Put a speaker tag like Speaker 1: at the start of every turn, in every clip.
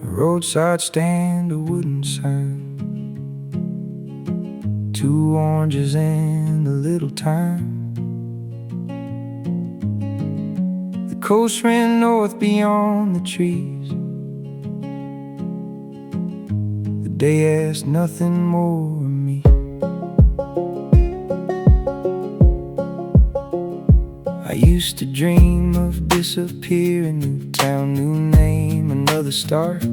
Speaker 1: Roadside stand, a wooden sign, 2 oranges and a little thyme. The coast ran north beyond the trees. The day asked nothing more of me. I used to dream of disappearing, new town, new name, another start.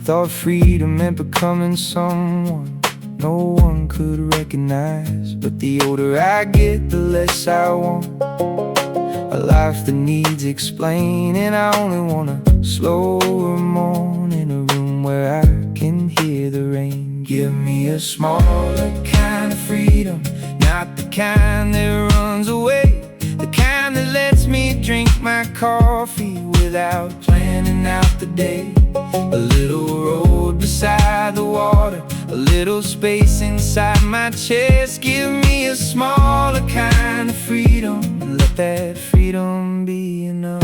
Speaker 1: Thought freedom meant becoming someone no one could recognize. But the older I get, the less I want a life that needs explaining. I only want a slower morning, a room where I can hear the rain. Give me a smaller kind of freedom, not the kind that runs away, the kind that lets me drink my coffee without planning out the day. A little road beside the water, a little space inside my chest. Give me a smaller kind of freedom, and let that freedom be enough.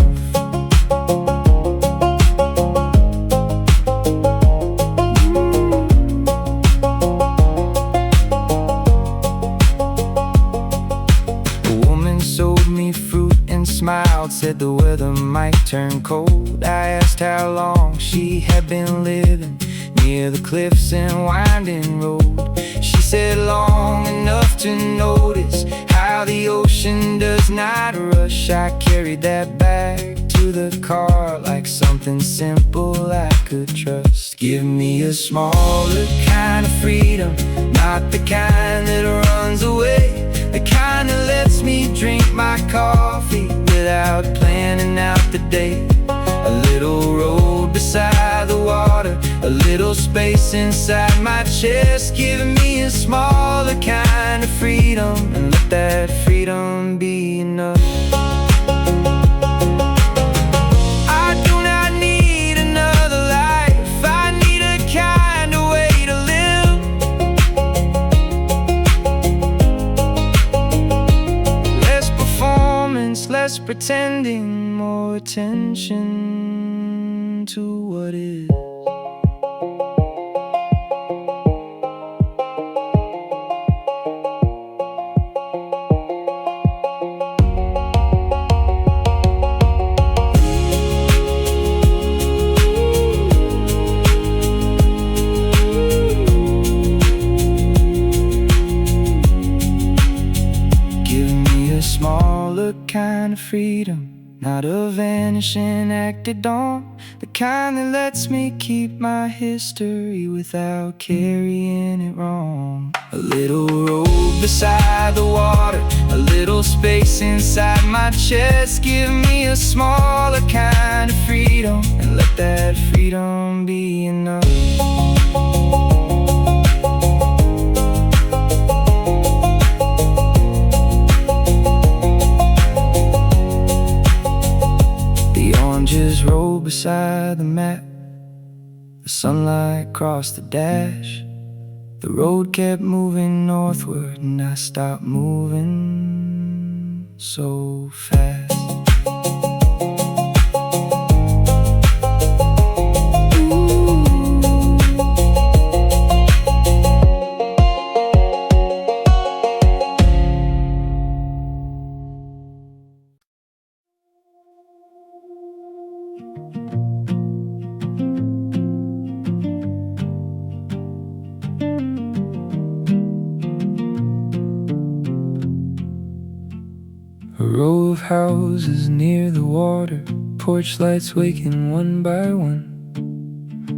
Speaker 1: A woman sold me fruit and smiled, said the weather might turn cold. I asked how long she had been living near the cliffs and winding road. She said long enough to notice how the ocean does not rush. I carried that bag to the car like something simple I could trust. Give me a smaller kind of freedom, not the kind that runs away, the kind that lets me drink my coffee without planning out the day. A little road beside the water, a little space inside my chest. Give me a smaller kind of freedom, and let that freedom be enough. I do not need another life, I need a kind of way to live. Less performance, less pretending, more attention to what is. Give me a smaller kind of freedom, not a vanishing act at dawn, the kind that lets me keep my history without carrying it wrong. A little road beside the water, a little space inside my chest. Give me a smaller kind of freedom, and let that freedom be enough. Oranges roll beside the map, the sunlight crossed the dash. The road kept moving northward, and I stopped moving so fast. A row of houses near the water, porch lights waking one by one.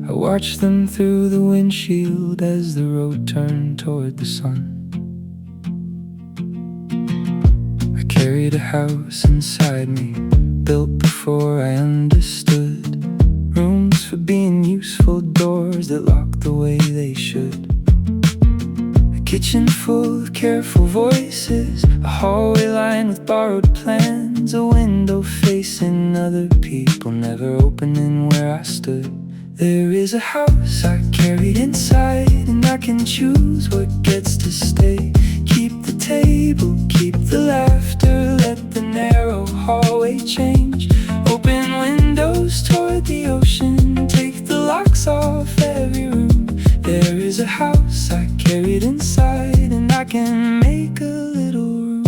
Speaker 1: I watched them through the windshield as the road turned toward the sun. I carried a house inside me, built before I understood. Rooms for being useful, doors that lock the way they should. Kitchen full of careful voices, a hallway lined with borrowed plans, a window facing other people, never opening where I stood. There is a house I carried inside, and I can choose what gets to stay. Keep the table, keep the laughter, let the narrow hallway change. Open windows toward the ocean, take the locks off every room. There is a house I carried inside, and I can make a little room.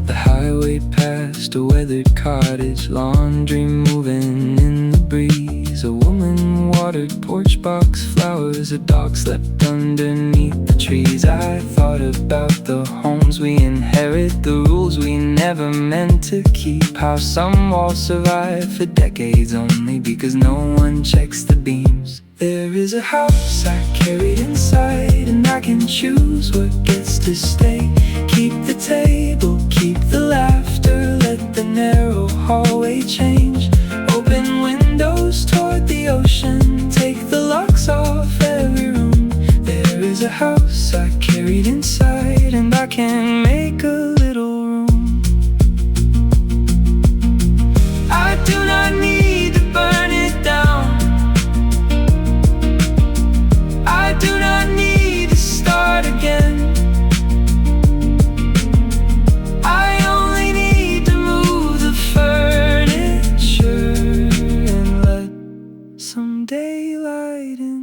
Speaker 1: The highway past a weathered cottage, laundry moving in the breeze. A woman watered porch box flowers, a dog slept underneath the trees. I thought about the homes we inherit, the rules we never meant to keep. How some walls survive for decades only because no one checks the beams. There is a house I carried inside, and I can choose what gets to stay. Keep the table, keep the laughter, let the narrow hallway change. Open windows toward the ocean, take the locks off every room. There is a house I carried inside, and I can make a little room. I do not need to burn it down. I do not need to start again. I only need to move the furniture and let some daylight in.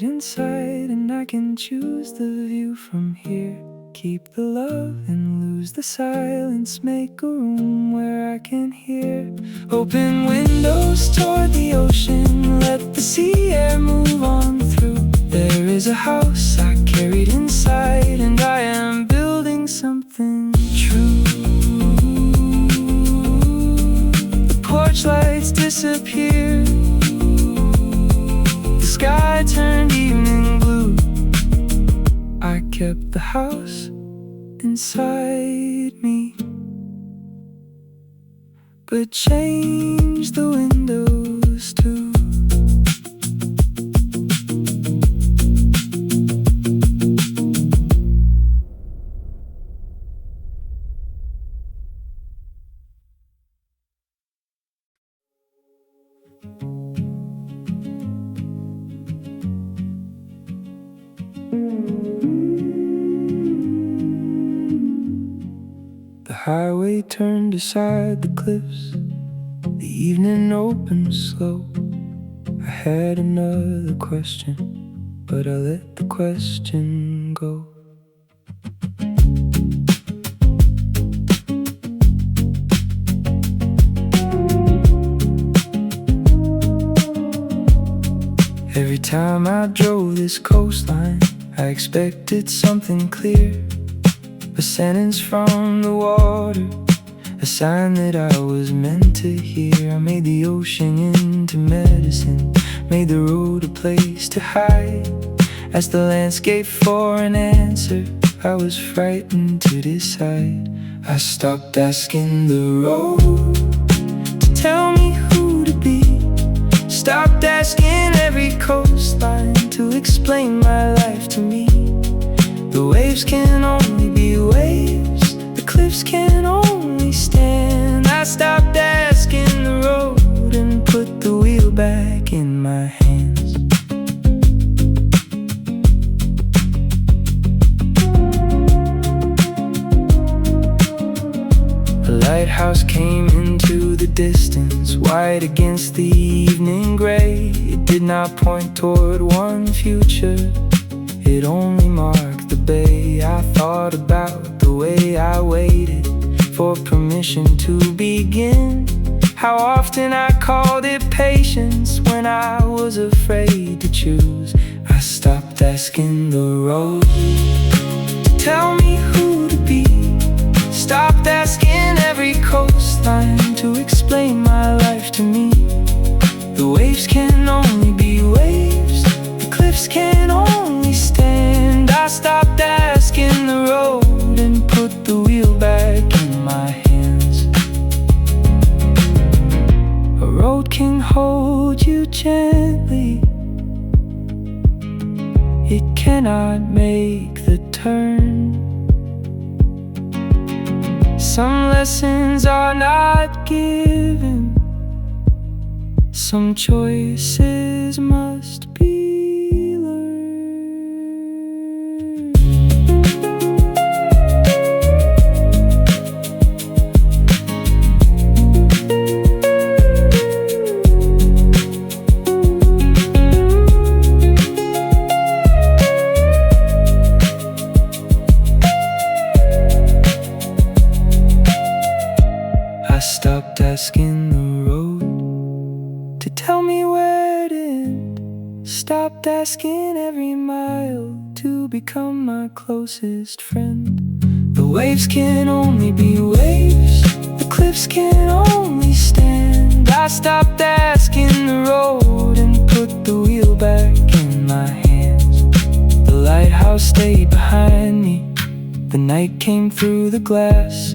Speaker 1: Inside, and I can choose the view from here. Keep the love and lose the silence. Make a room where I can hear. Open windows toward the ocean, let the sea air move on through. There is a house I carried inside, and I am building something true. The porch lights disappear, the sky turned evening blue. I kept the house inside me, but changed the windows too. The highway turned aside the cliffs, the evening opened slow. I had another question, but I let the question go. Every time I drove this coastline, I expected something clear. A sentence from the water, a sign that I was meant to hear. I made the ocean into medicine, made the road a place to hide. Asked the landscape for an answer, I was frightened to decide. I stopped asking the road to tell me who to be. Stopped asking every coastline to explain my life to me. The waves can only be waves, the cliffs can only stand. I stopped asking the road and put the wheel back in my hands. A lighthouse came into the distance, white against the evening gray. It did not point toward one future, it only marked the bay. I thought about the way I waited for permission to begin. How often I called it patience when I was afraid to choose. I stopped asking the road to tell me who to be. Stopped asking every coastline to explain my life to me. The waves can only be waves, the cliffs can only stand. I stopped asking the road and put the wheel back can hold you gently. It cannot make the turn. Some lessons are not given. Some choices must be learned. I stopped asking the road to tell me where to end. Stopped asking every mile to become my closest friend. The waves can only be waves, the cliffs can only stand. I stopped asking the road and put the wheel back in my hands. The lighthouse stayed behind me. The night came through the glass.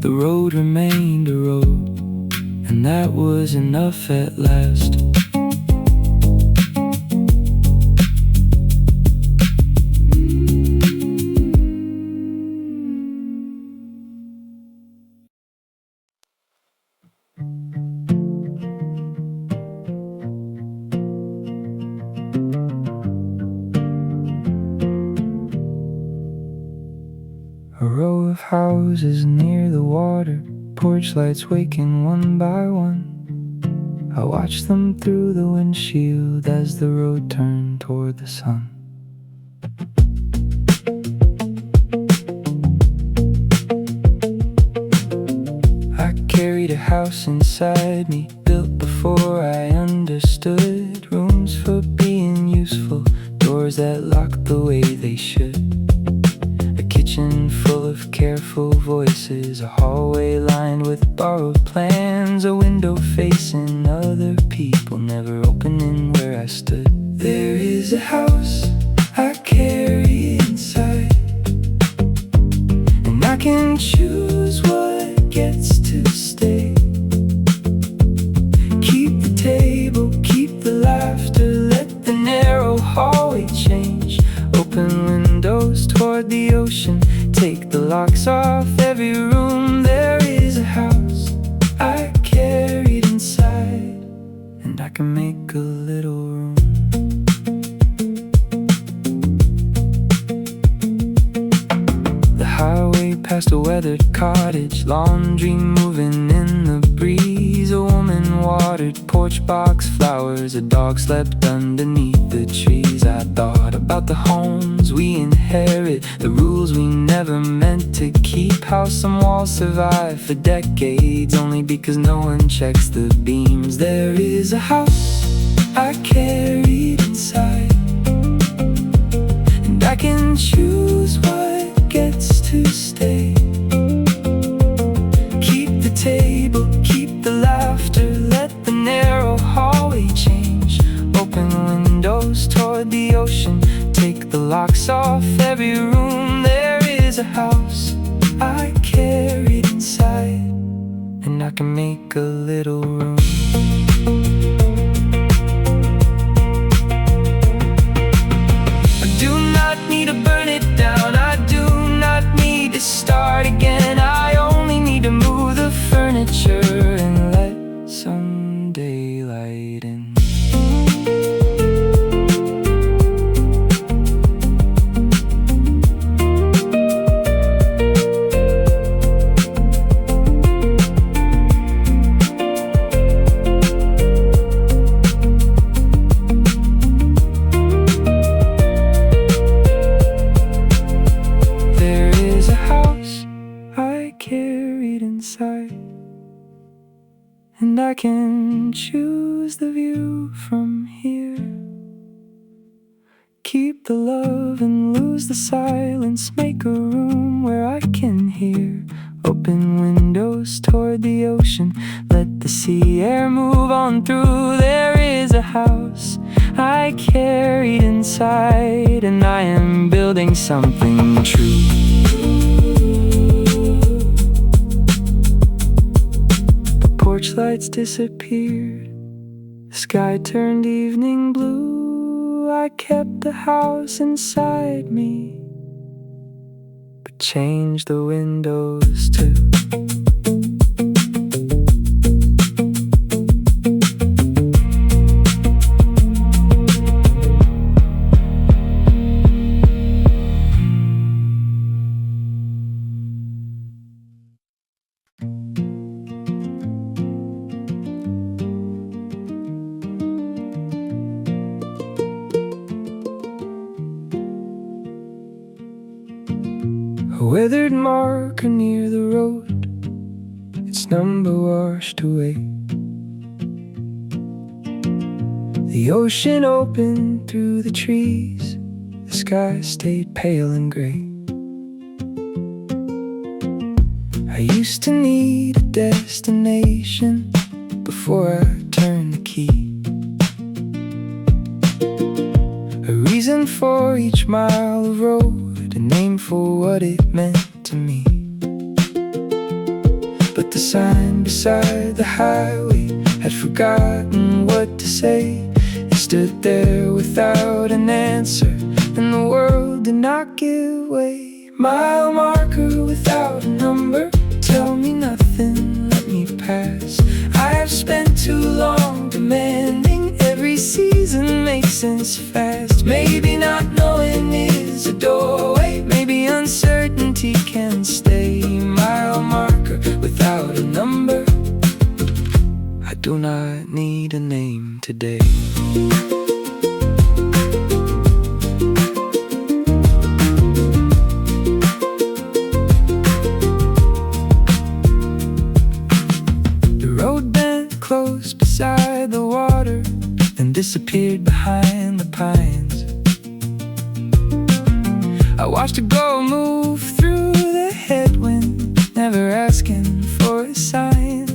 Speaker 1: The road remained a road, and that was enough at last. A row of houses near the water, porch lights waking one by one. I watched them through the windshield as the road turned toward the sun. I carried a house inside me, built before I understood. Rooms for being useful, doors that locked the way they should. Full of careful voices, a hallway lined with borrowed plans, a window facing other people, never opening where I stood. There is a house I carry inside, and I can choose what gets to stay. Keep the table, keep the laughter, let the narrow hallway change. Open windows toward the ocean, take the locks off every room. There is a house I carried inside, and I can make a little room. The highway past a weathered cottage, laundry moving in the breeze. A woman watered porch box flowers, a dog slept underneath the trees. I thought about the homes we inherit, the rules we never meant to keep. How some walls survive for decades only because no one checks the beams. There is a house I carried inside, and I can choose what gets to stay. Keep the table, keep the laughter, let the narrow hallway change. Open windows toward the ocean, take the locks off every room. There is a house I carried inside, and I can make a little room. I do not need to burn it down, I do not need to start again. I only need to move the furniture and let some daylight in. And I can choose the view from here. Keep the love and lose the silence, make a room where I can hear. Open windows toward the ocean, let the sea air move on through. There is a house I carried inside, and I am building something true. Porch lights disappeared, sky turned evening blue. I kept the house inside me, but changed the windows too. A weathered marker near the road, its number washed away. The ocean opened through the trees, the sky stayed pale and gray. I used to need a destination before I turned the key, a reason for each mile of road, a name for what it meant to me. But the sign beside the highway had forgotten what to say. It stood there without an answer, and the world did not give way. Mile marker without a number, tell me nothing, let me pass. I have spent too long demanding every season makes sense fast. Maybe not knowing is a doorway, maybe uncertainty can stay. Mile marker without a number, I do not need a name today. The road bent close beside the water, then disappeared behind the pines. I watched a girl move through the headwind, never asking for a sign.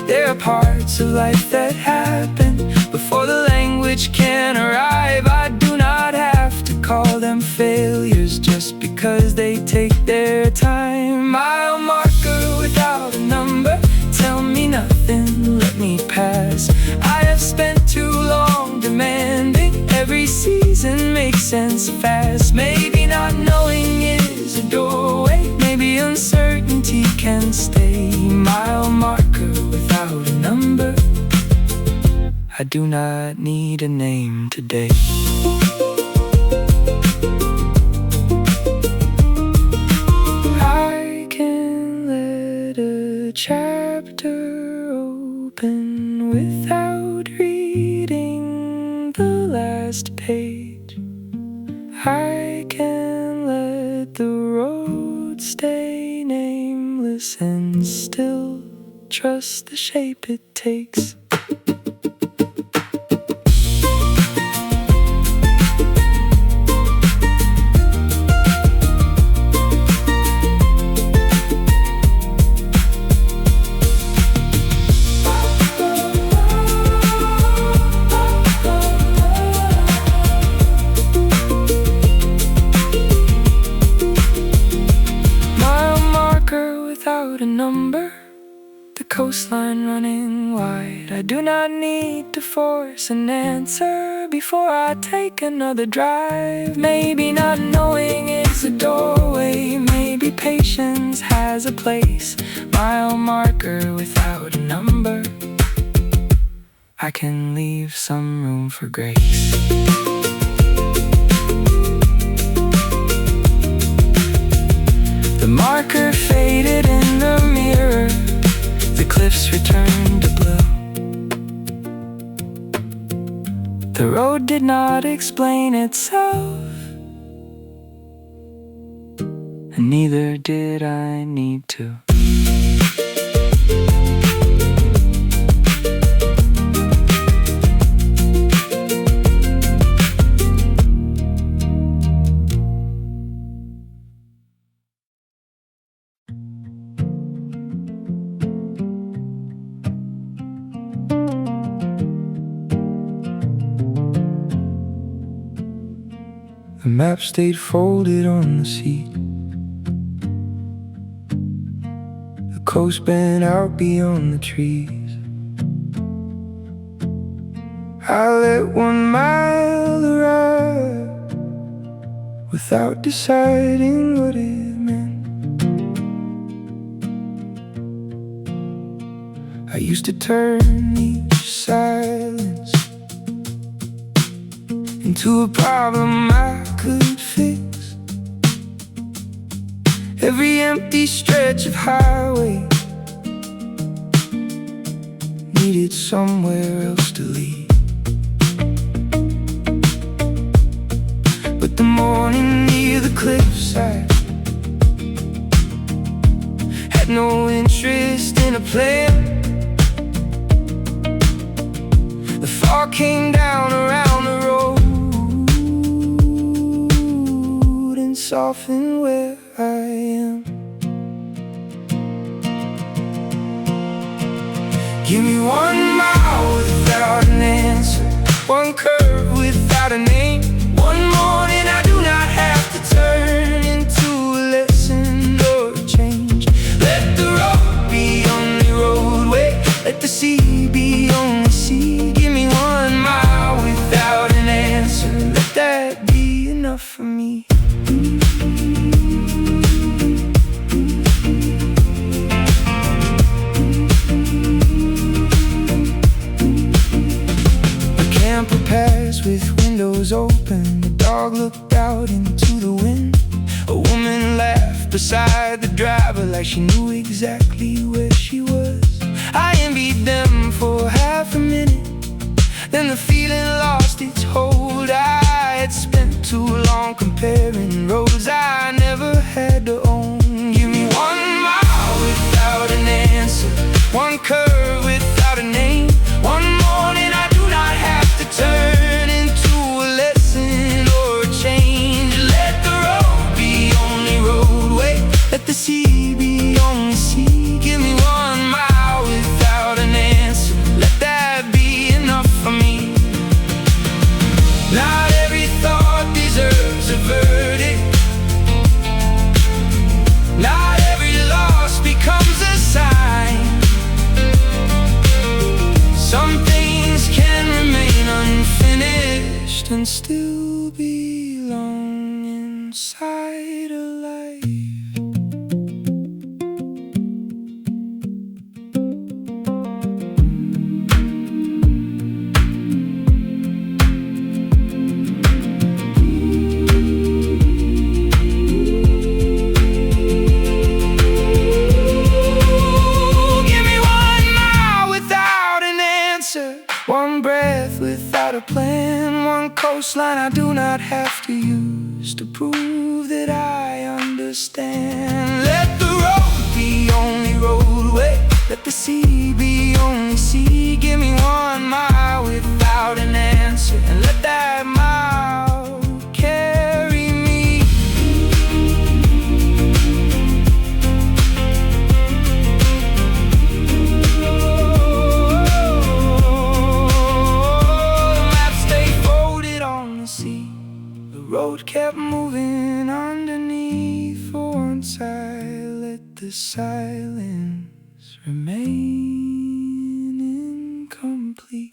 Speaker 1: There are parts of life that happen before the language can arrive. I do not have to call them failures just because they take their time. Mile marker without a number, tell me nothing, let me pass. I have spent too long demanding every season makes sense fast. Maybe not knowing is a doorway, maybe uncertainty can stay. Mile marker without a number, I do not need a name today. I can let a chapter open without reading the last page. I can let the road stay nameless and still trust the shape it takes. Without a number, the coastline running wide. I do not need to force an answer before I take another drive. Maybe not knowing is a doorway, maybe patience has a place. Mile marker without a number, I can leave some room for grace. The marker faded in the mirror, the cliffs returned to blue. The road did not explain itself, and neither did I need to. The map stayed folded on the seat. The coast bent out beyond the trees. I let 1 mile arrive without deciding what it meant. I used to turn each silence into a problem I could fix. Every empty stretch of highway needed somewhere else to lead. But the morning near the cliffside had no interest in a plan. The fog came down around the road and softened where I am. Give me 1 mile without an answer, 1 curve without a name. One morning I do not have to turn into a lesson or a change. Let the road be only roadway, let the sea be only sea. Give me 1 mile without an answer, let that be enough for me. Camper pass with windows open. The dog looked out into the wind. A woman laughed beside the driver like she knew exactly where she was. I envied them for half a minute, then the feeling lost its hold. I had spent too long comparing roads I never had to own. Give me 1 mile without an answer, 1 curve without a name. One morning I do not have to turn into a lesson or a change. Let the road be only roadway, let the sea be only sea. Give me 1 mile without an answer, let that be enough for me. Not every thought deserves a verdict, not every loss becomes a sign. Some things can remain unfinished and still belong inside a life. Give me 1 mile without an answer, 1 breath without a plan, 1 coastline I do not have to use to prove that I understand. Let the road be only roadway, let the sea be only sea. Give me 1 mile without an answer, and let that mile carry me. The road kept moving underneath. For once I let the silence remain incomplete.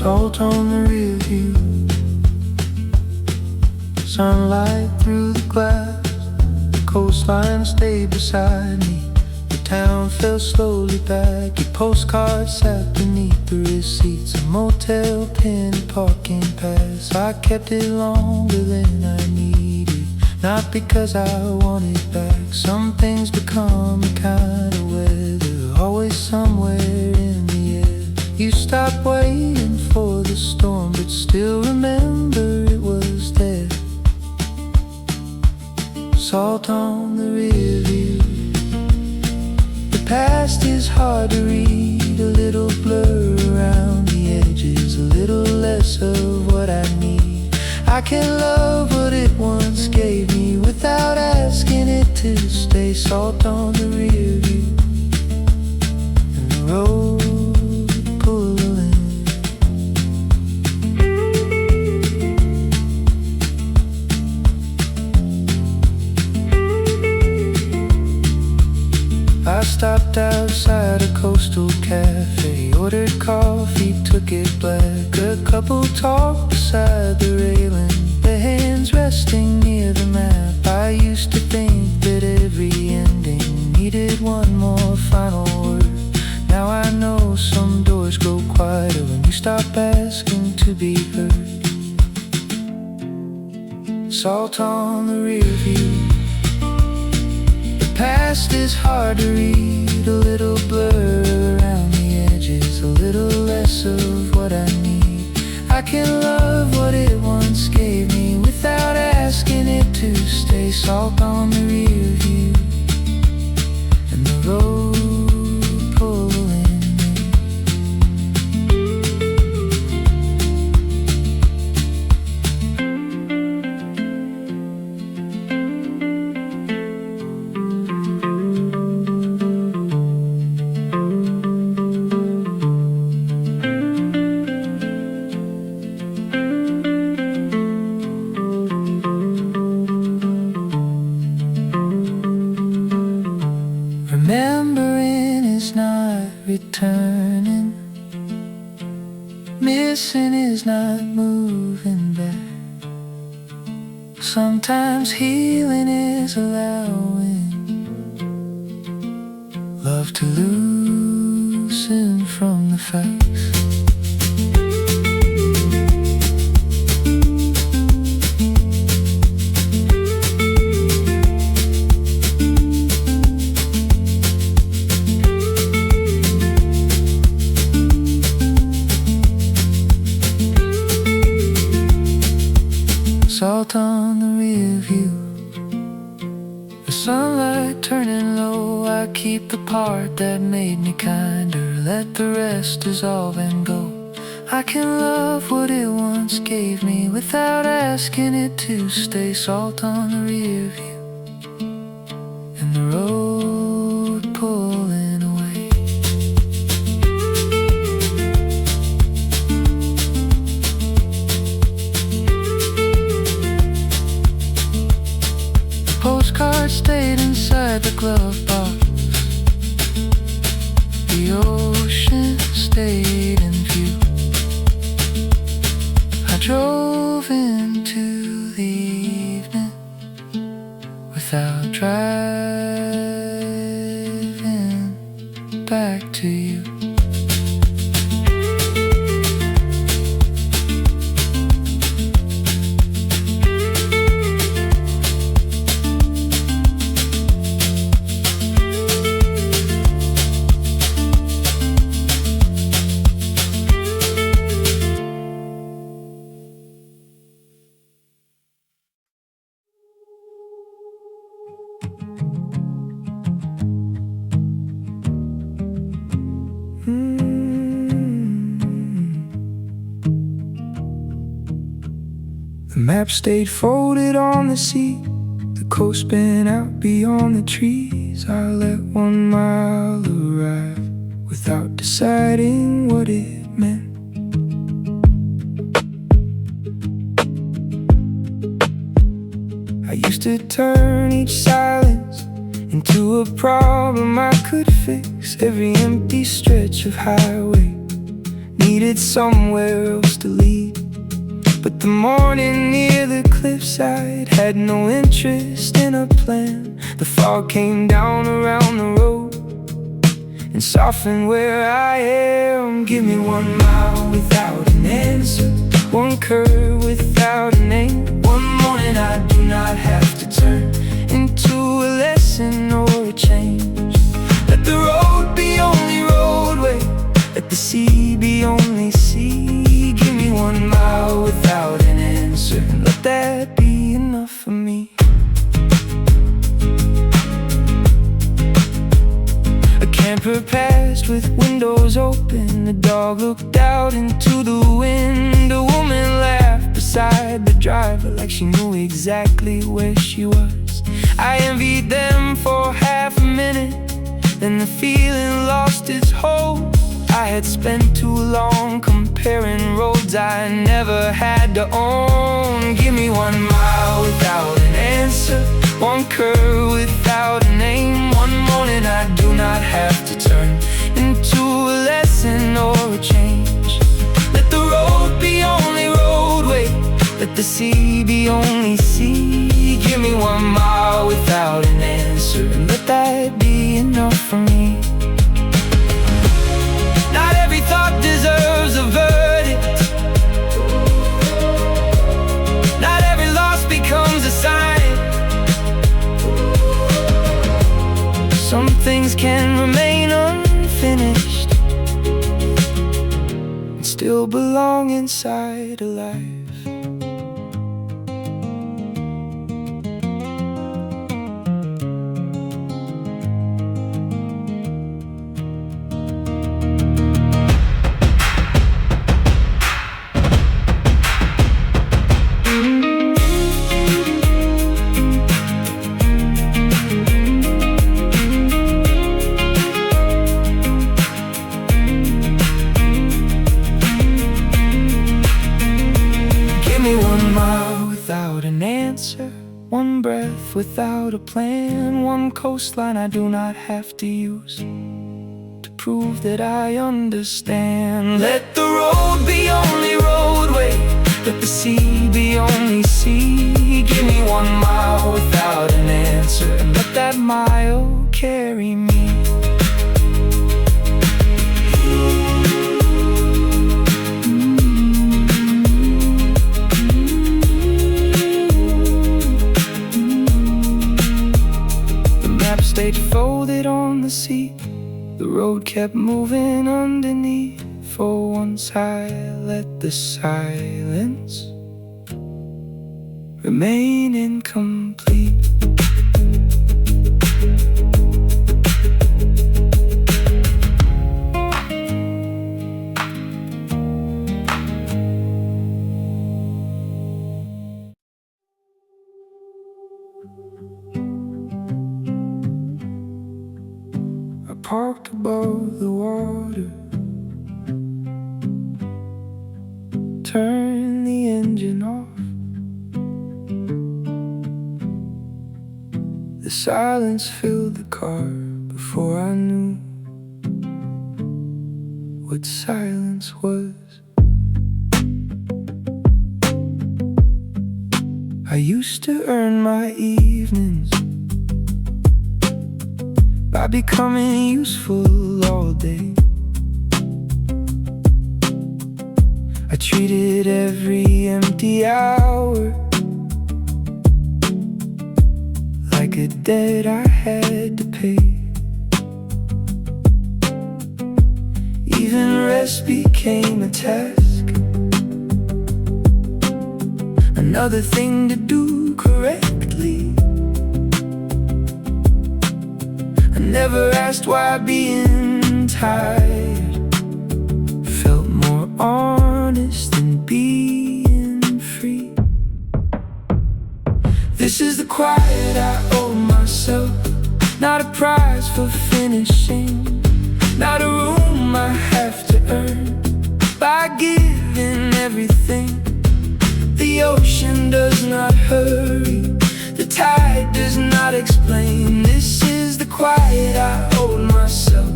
Speaker 1: Salt on the rear view, sunlight through the glass. The coastline stayed beside me, the town fell slowly back. Your postcard sat beneath the receipts, a motel penny parking pass. I kept it longer than I needed, not because I wanted it back. Some things become a kind of weather, always somewhere in the air. You stop waiting for the storm, but still remember it was there. Salt on the rear view, the past past is hard to read, a little blur around the edges, a little less of what I need. I can love what it once gave me without asking it to stay. Salt on the rear view and the road pulling. I stopped outside a coastal cafe, ordered coffee, took it black. A couple talked beside the railing, their hands resting near the map. I used to think that every ending needed one more final word. Now I know some doors grow quieter when you stop asking to be heard. Salt on the rear view. The past is hard to read, a little blur around the edges, a little less of what I need. I can love what it once gave me without asking it to stay. Salt on the rear view and the road pulling me. Remembering is not returning, missing is not moving back. Sometimes healing is allowing love to loosen from the facts. Salt on the rear view, the sunlight turning low. I keep the part that made me kinder, let the rest dissolve and go. I can love what it once gave me without asking it to stay. Salt on the rear view and the road pulling away. Postcard stayed inside the glove box, the ocean stayed in view. I drove into the evening without driving back to you. The map stayed folded on the seat, the coast bent out beyond the trees. I let 1 mile arrive without deciding what it meant. I used to turn each silence into a problem I could fix. Every empty stretch of highway needed somewhere else to lead. But the morning near the cliffside had no interest in a plan. The fog came down around the road and softened where I am. Give me 1 mile without an answer, 1 curve without a name. One morning I do not have to turn into a lesson or a change. Let the road be only roadway, let the sea be only sea. Give me 1 mile without an answer, and let that be enough for me. I can't Hamper passed with windows open. The dog looked out into the wind. A woman laughed beside the driver like she knew exactly where she was. I envied them for half a minute, then the feeling lost its hold. I had spent too long comparing roads I never had to own. Give me 1 mile without an answer, one curve without a name, one morning I do not have to turn into a lesson or a change. Let the road be only roadway, let the sea be only sea. Give me 1 mile without an answer, and let that be enough for me. Not every thought deserves a verdict. Not every loss becomes a sign. Some things can remain unfinished and still belong inside a life. One breath without a plan, one coastline I do not have to use to prove that I understand. Let the road be only roadway, let the sea be only sea. Give me 1 mile without an answer, and let that mile carry me. Stayed folded on the seat. The road kept moving underneath. For once I let the silence remain incomplete. Parked above the water, turn the engine off. The silence filled the car before I knew what silence was. I used to earn my evenings by becoming useful all day. I treated every empty hour like a debt I had to pay. Even rest became a task, another thing to do correctly. Never asked why being tired felt more honest than being free. This is the quiet I owe myself, not a prize for finishing, not a room I have to earn by giving everything. The ocean does not hurry, the tide does not explain. This is the quiet I owe myself,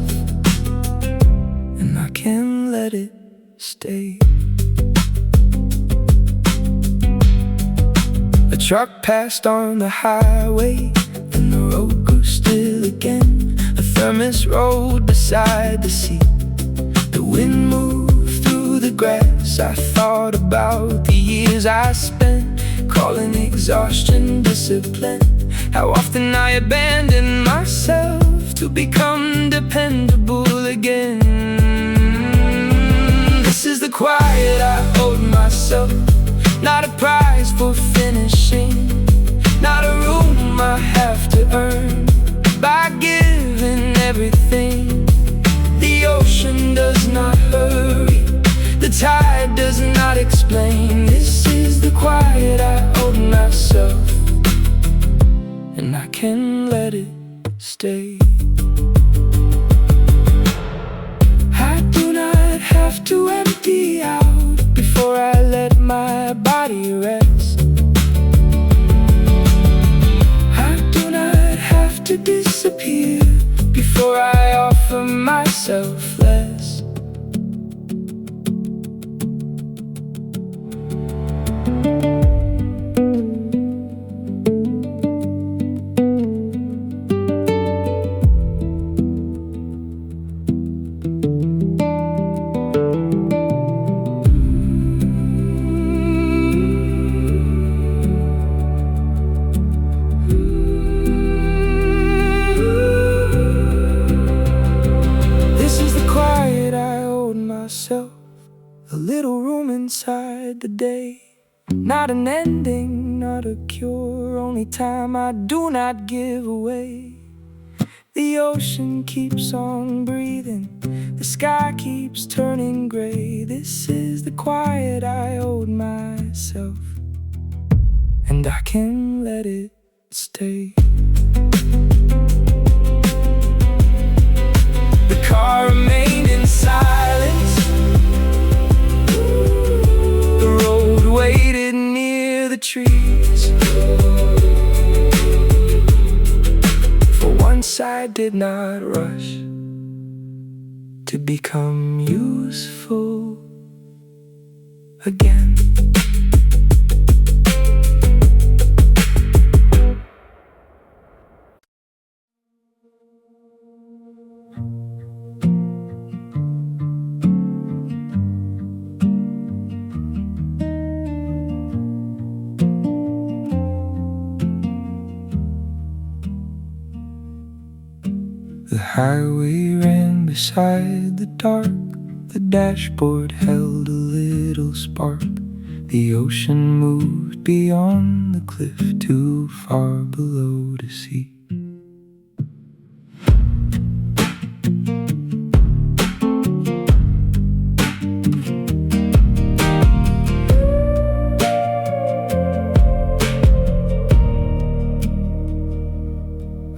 Speaker 1: and I can't let it stay. A truck passed on the highway, then the road grew still again. A thermos rolled beside the seat, the wind moved through the grass. I thought about the years I spent calling exhaustion discipline, how often I abandoned myself to become dependable again. This is the quiet I owed myself, not a prize for finishing, not a room I have to earn by giving everything. hurry. The tide does not explain. This is the quiet I owed myself, and I can let it stay. I do not have to empty out before I let my body rest. I do not have to disappear before I offer myself less. A little room inside the day. Not an ending, not a cure, only time I do not give away. The ocean keeps on breathing, the sky keeps turning gray. This is the quiet I owed myself, and I can let it stay. The car remained in silence. The road waited near the trees. For once I did not rush to become useful again. The highway ran beside the dark. The dashboard held a little spark. The ocean moved beyond the cliff, too far below to see.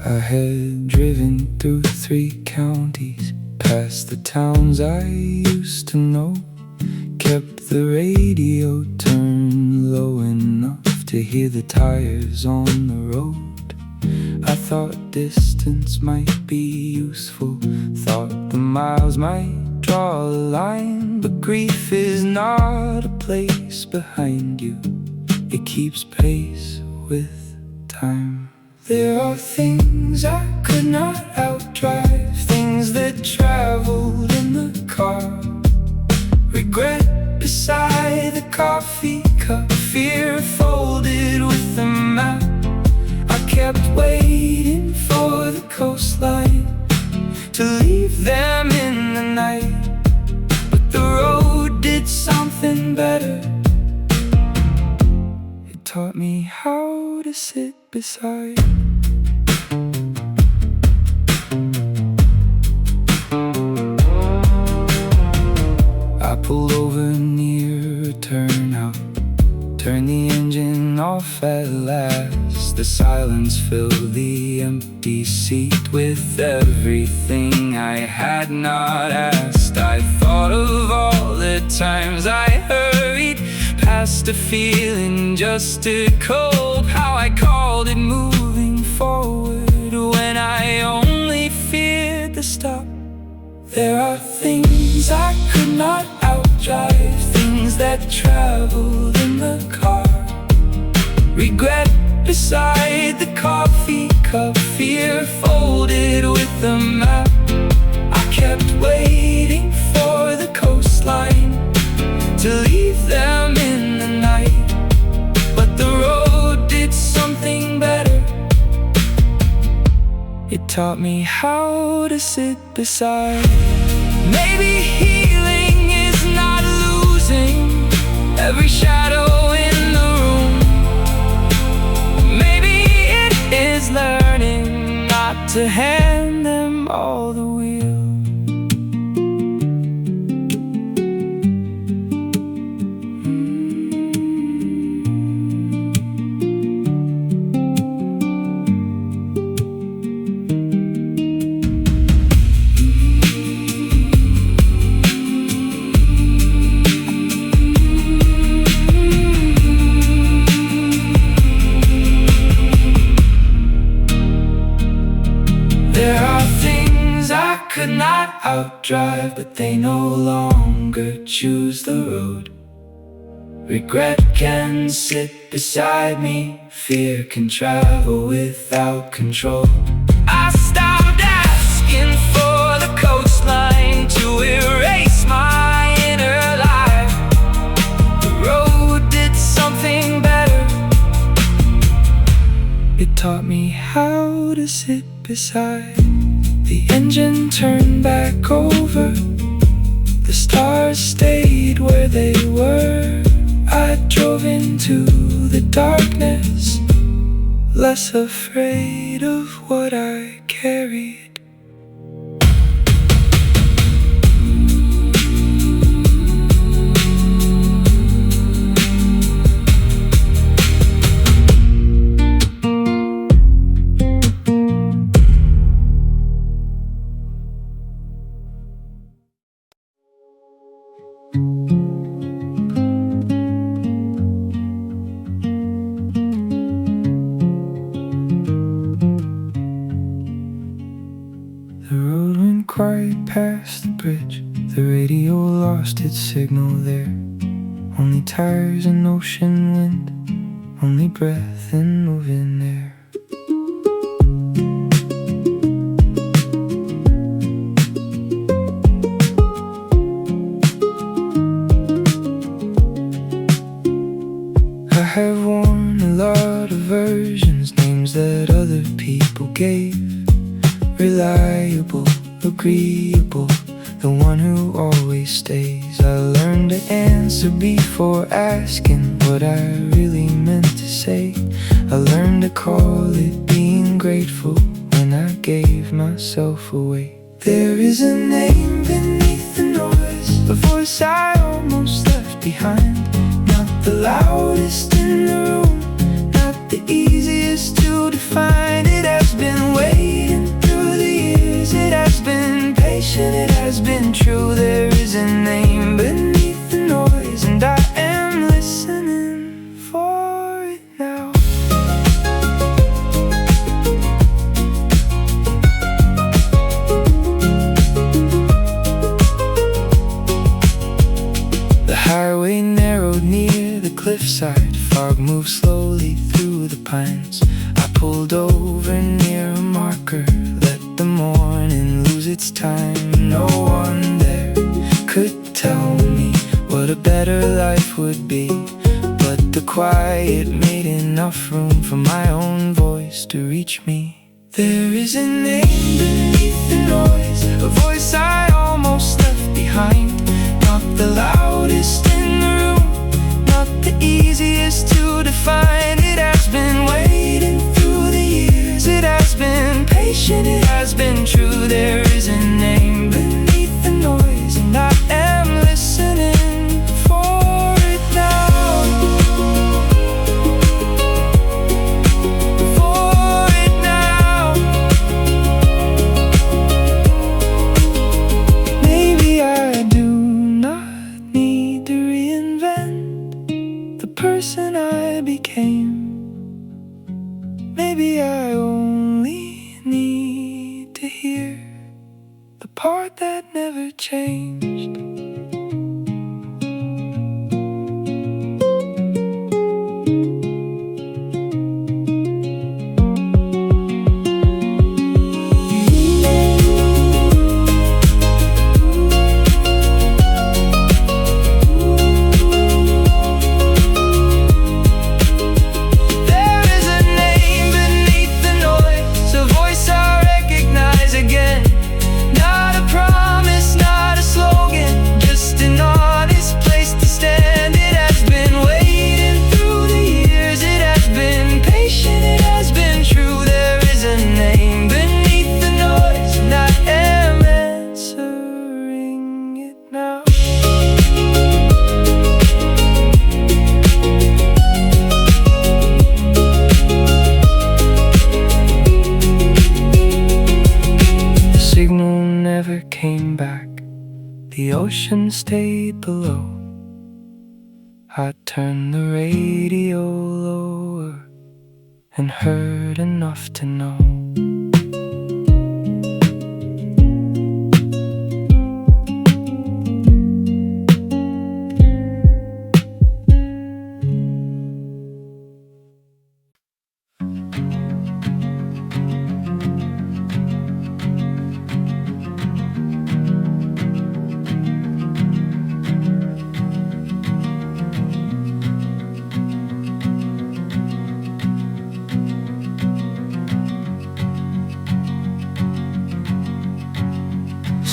Speaker 1: I had driven through 3 counties, past the towns I used to know. Kept the radio turned low enough to hear the tires on the road. I thought distance might be useful, thought the miles might draw a line. But grief is not a place behind you, it keeps pace with time. There are things I could not outdrive, things that traveled in the car. Regret beside the coffee cup, fear folded with the map. I kept waiting for the coastline to leave them in the night, but the road did something better. It taught me how to sit beside. I pulled over near a turnout, turned the engine off at last. The silence filled the empty seat with everything I had not asked. I thought of all the times I hurried past a feeling just to cope, how I called it moving forward when I only feared the stop. There are things I could not outdrive, things that traveled in the car. Regret beside the coffee cup, fear folded with the map. I kept waiting for the coastline to leave them in the night, but the road did something better. It taught me how to sit beside. Maybe healing is not losing every shadow in the room. Maybe it is learning not to hand them all the wheel. could not outdrive, but they no longer choose the road. Regret can sit beside me, fear can travel without control. I stopped asking for the coastline to erase my inner life. The road did something better. It taught me how to sit beside. The engine turned back over. The stars stayed where they were. I drove into the darkness, less afraid of what I carried. Right past the bridge, the radio lost its signal there. Only tires and ocean wind, only breath and moving air. I have worn a lot of versions, names that other people gave. Reliable, agreeable, the one who always stays. I learned to answer before asking what I really meant to say. I learned to call it being grateful when I gave myself away. There is a name beneath the noise, a voice I almost left behind. Not the loudest in the room, not the easiest to define. It has been waiting through the years, it has been patient, it has been true. There is a name beneath the noise, and I am listening for it now. The highway narrowed near the cliffside, fog moved slowly through the pines. I pulled over near a marker, let the morning lose its time. No one there could tell me what a better life would be, but the quiet made enough room for my own voice to reach me. There is a name beneath the noise, a voice I almost left behind. Not the loudest in the room, not the easiest to define. It has been waiting through the years, it has been patient, it has been true. There is a name beneath the noise, and I am listening for it now. For it now. Maybe I do not need to reinvent the person I became. Maybe I only need to hear the part that never changed. Came back, the ocean stayed below. I turned the radio lower and heard enough to know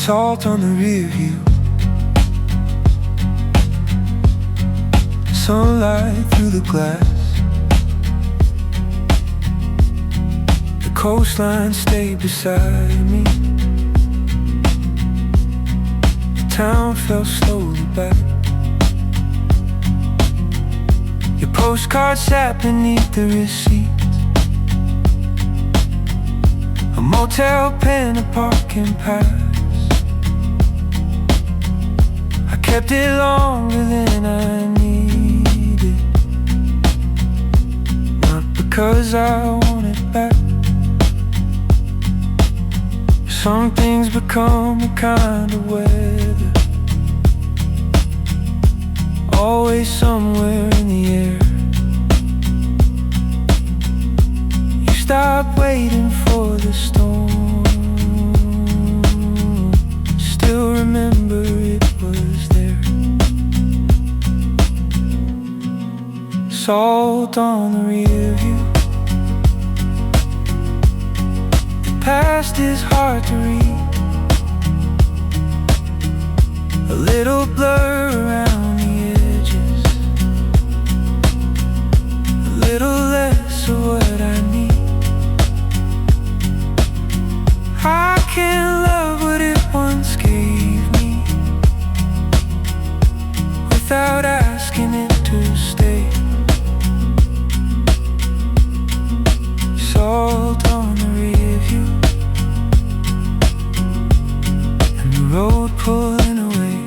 Speaker 1: Salt on the rear view, sunlight through the glass. The coastline stayed beside me. The town fell slowly back. Your postcard sat beneath the receipt. A motel pen, a parking pass. I kept it longer than I needed, not because I want it back. Some things become a kind of weather, always somewhere in the air. You stop waiting for the storm, still remember it was there. Salt on the rear view. The past is hard to read, a little blur around the edges, a little less of what I need. I can't love what it once gave me without asking it to stay. Salt on the rear view, and the road pulling away.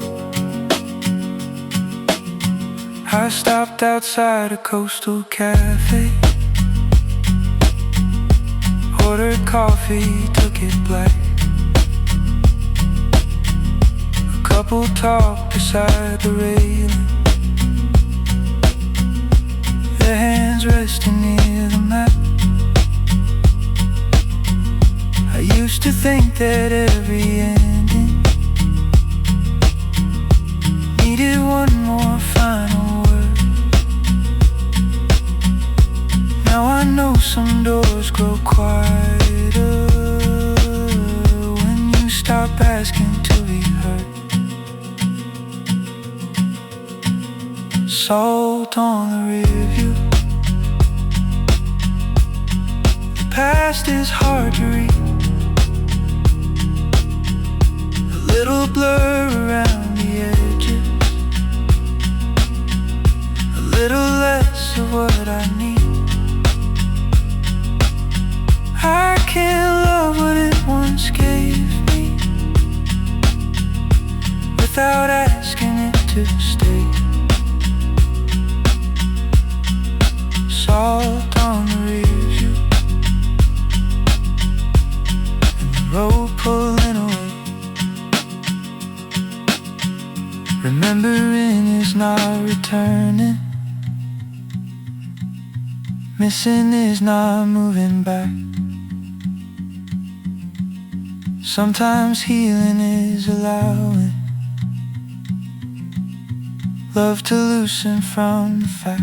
Speaker 1: I stopped outside a coastal cafe, ordered coffee, took it black. A couple talked beside the railing, their hands resting near the map. I used to think that every ending needed one more final word. Now I know some doors grow quieter when you stop asking to be heard. Salt on the rear view. The past is hard to read, a little blur around the edges, a little less of what I need. I can't love what it once gave me without asking it to stay. Salt on the rear view, and the road pulling away. Remembering is not returning, missing is not moving back. Sometimes healing is allowing love to loosen from the fact.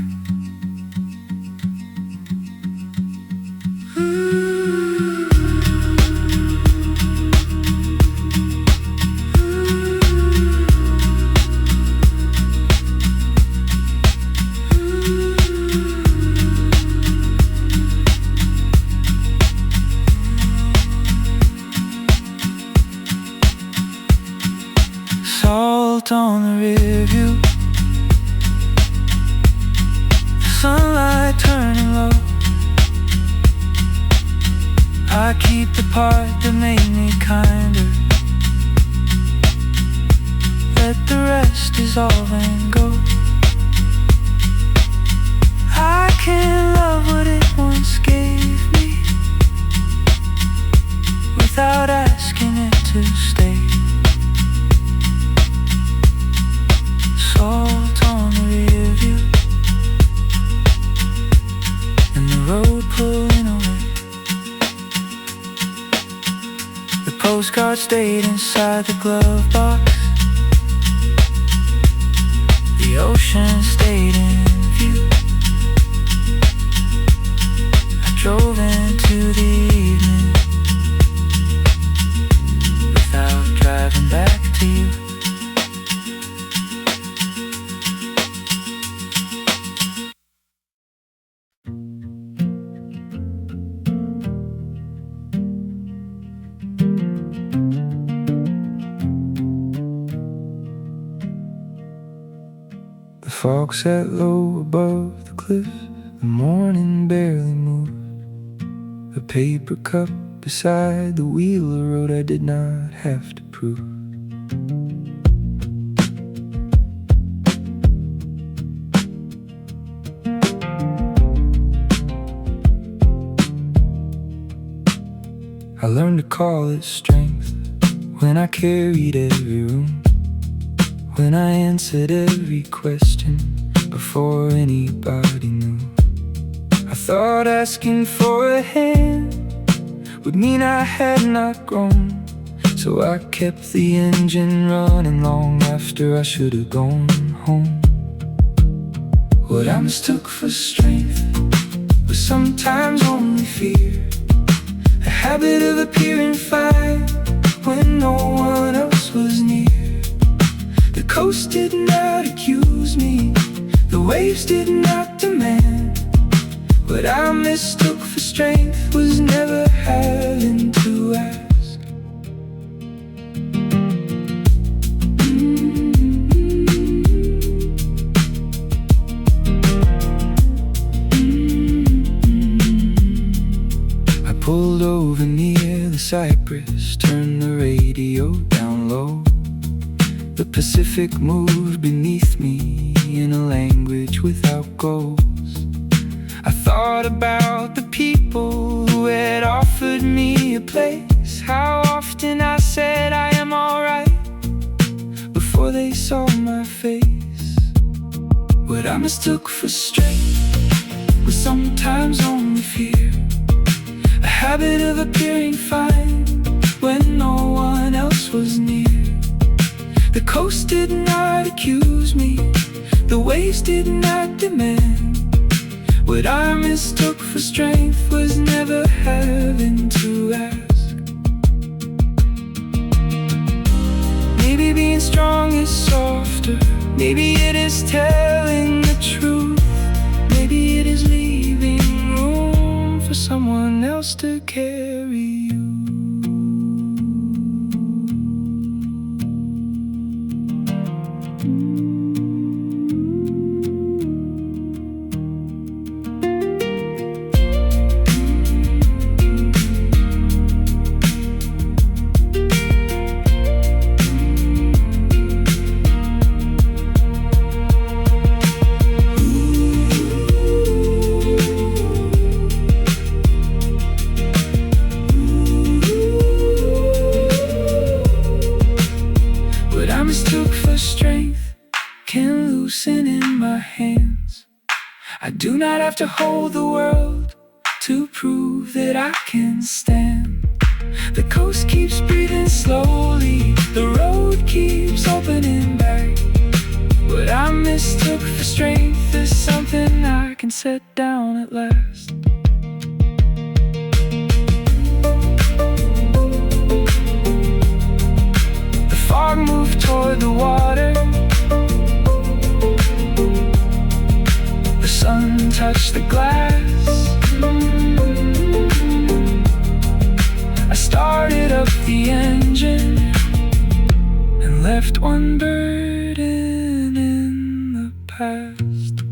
Speaker 1: Salt on the rear view, the sunlight turning low. I keep the part that made me kinder, let the rest dissolve and go. I can't love what it once gave me without asking it to stay. Salt on the rear view, and the road pulling away. The postcard stayed inside the glove box, the ocean stayed in view. I drove into the evening without driving back. fog sat low above the cliff. The morning barely moved. A paper cup beside the wheel, a road I did not have to prove. I learned to call it strength when I carried every room, when I answered every question before anybody knew. I thought asking for a hand would mean I had not grown, so I kept the engine running long after I should have gone home. What I mistook for strength was sometimes only fear, a habit of appearing fine when no one else was near. The coast did not accuse me, the waves did not demand. What I mistook for strength was never having to ask. I pulled over near the cypress, turned the radio down low. The Pacific moved beneath me in a language without goals. I thought about the people who had offered me a place, how often I said I am alright before they saw my face. What I mistook for strength was sometimes only fear, a habit of appearing fine when no one else was near. The coast did not accuse me, the waves did not demand. What I mistook for strength was never having to ask. Maybe being strong is softer, maybe it is telling the truth, maybe it is leaving room for someone else to carry you. I do not have to hold the world to prove that I can stand. The coast keeps breathing slowly, the road keeps opening back. What I mistook for strength is something I can set down at last. The fog moved toward the water, the sun touched the glass. I started up the engine and left one burden in the past.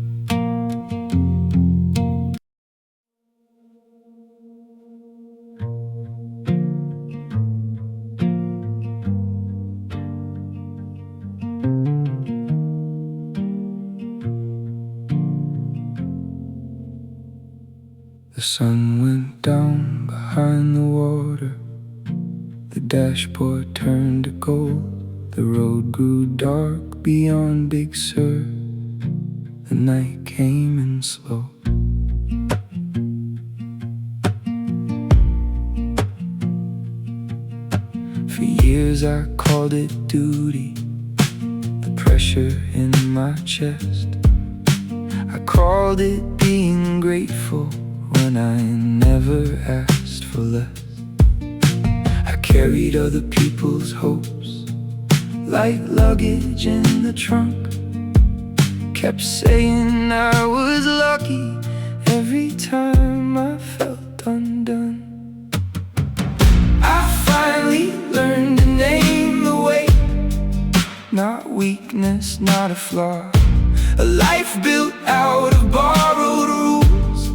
Speaker 1: The sun went down behind the water, the dashboard turned to gold, the road grew dark beyond Big Sur, the night came in slow. For years I called it duty, the pressure in my chest. I called it being grateful when I never asked for less. I carried other people's hopes, light luggage in the trunk. Kept saying I was lucky every time I felt undone. I finally learned to name the weight, not weakness, not a flaw. A life built out of borrowed rules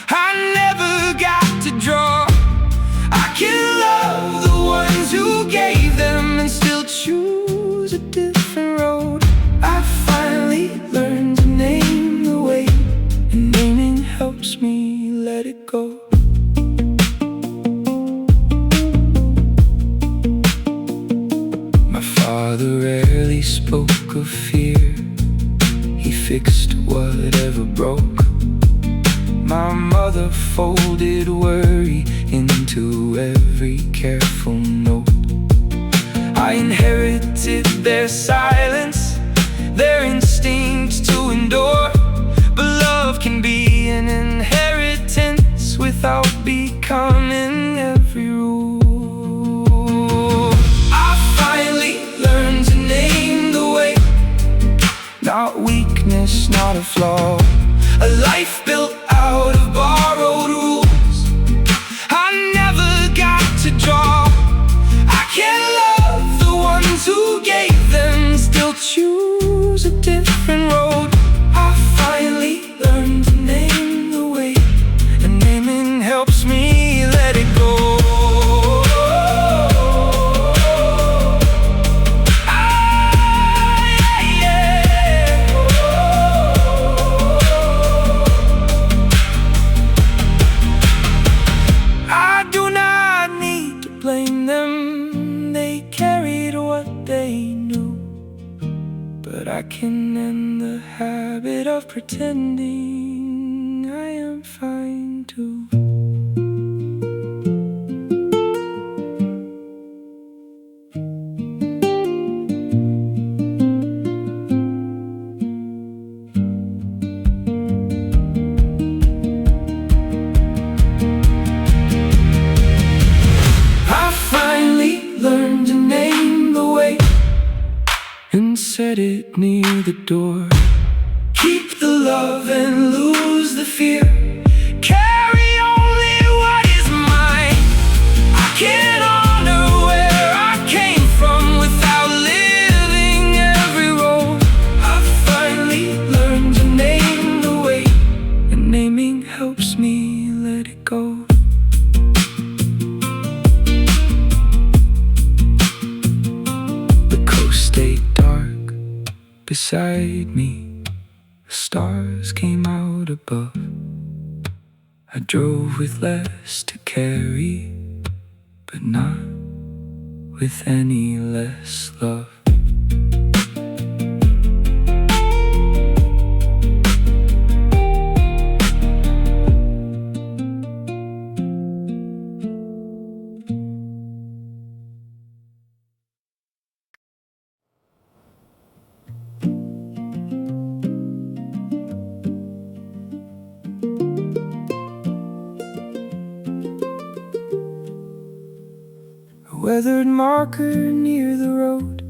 Speaker 1: I never got to draw. I can love the ones who gave them and still choose a different road. I finally learned to name the way, and naming helps me let it go. My father rarely spoke of fear. He fixed whatever broke. My mother folded worry into every careful note. I inherited their silence, their instinct to endure. But love can be an inheritance without becoming every rule. I finally learned to name the way. Not weakness, not a flaw. A life built out of borrowed rules I never got to draw. I can't love the ones who gave them, still choose a different road. I finally learned to name the way, and naming helps me let it go. I can end the habit of pretending I am fine too. I finally learned to name the way and set it near the door. Keep the love and lose the fear. Carry only what is mine. I can honor where I came from without living every role. I finally learned to name the way, and naming helps me let it go. The coast stayed dark beside me, the stars came out above. I drove with less to carry, but not with any less love. Weathered marker near the road,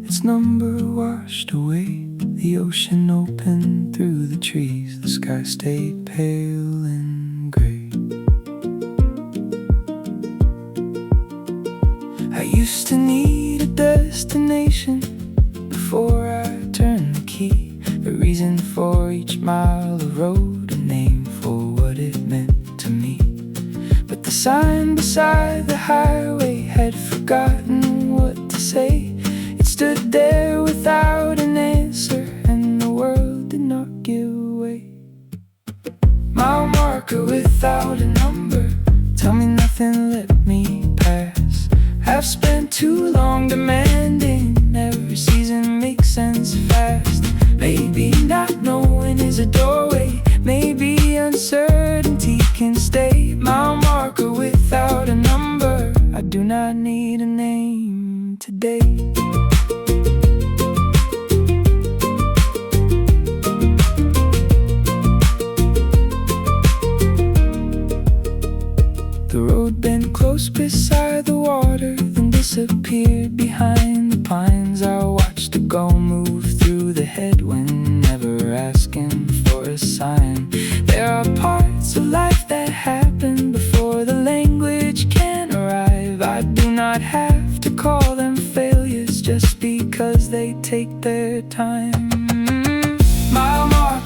Speaker 1: its number washed away. The ocean opened through the trees, the sky stayed pale and gray. I used to need a destination before I turned the key, a reason for each mile of road, a name for what it meant to me. But the sign beside the highway had forgotten what to say. It stood there without an answer, and the world did not give way. Mile marker without a number, tell me nothing, let me pass. I've spent too long demanding every season makes sense fast. Maybe not knowing is a doorway, maybe uncertainty can stay. Mile marker without a number, I do not need a name today. The road bent close beside the water, then disappeared behind the pines. I watched the gull move through the headwind, never asking for a sign. There are parts of life that happen before the language can arrive. I do not have to call them failures just because they take their time.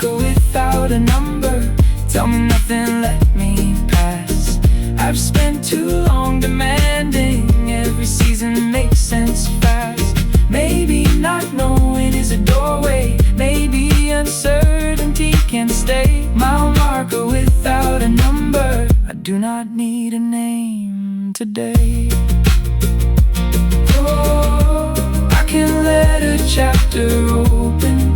Speaker 1: marker without a number. Tell me nothing, let me pass. I've spent too long demanding every season makes sense fast. Maybe not knowing is a doorway. Maybe uncertainty can stay. Mile marker without a number. I do not need a name today. Oh, I can let a chapter open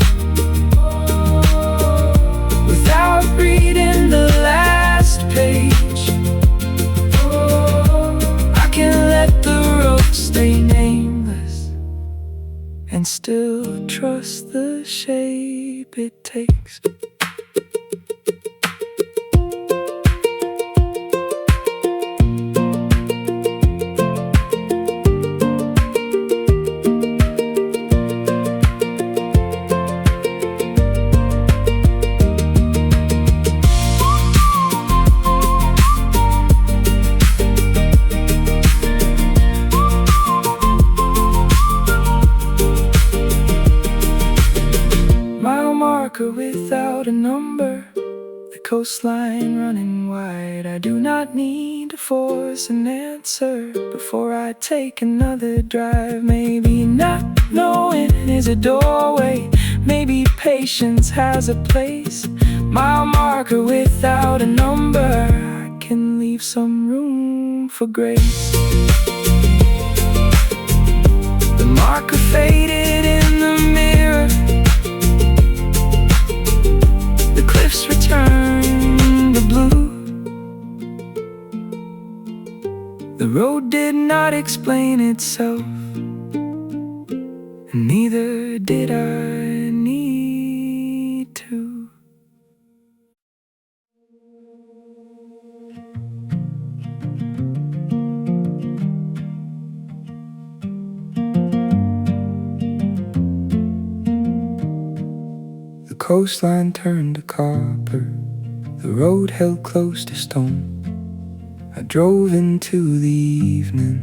Speaker 1: without reading the last page. Oh, I can let the road stay nameless and still trust the shape it takes. Without a number, the coastline running wide. I do not need to force an answer before I take another drive. Maybe not knowing is a doorway. Maybe patience has a place. Mile marker without a number. I can leave some room for grace. The marker faded in the mirror. Cliffs return the blue. The road did not explain itself, and neither did I need to. The coastline turned to copper. The road held close to stone. I drove into the evening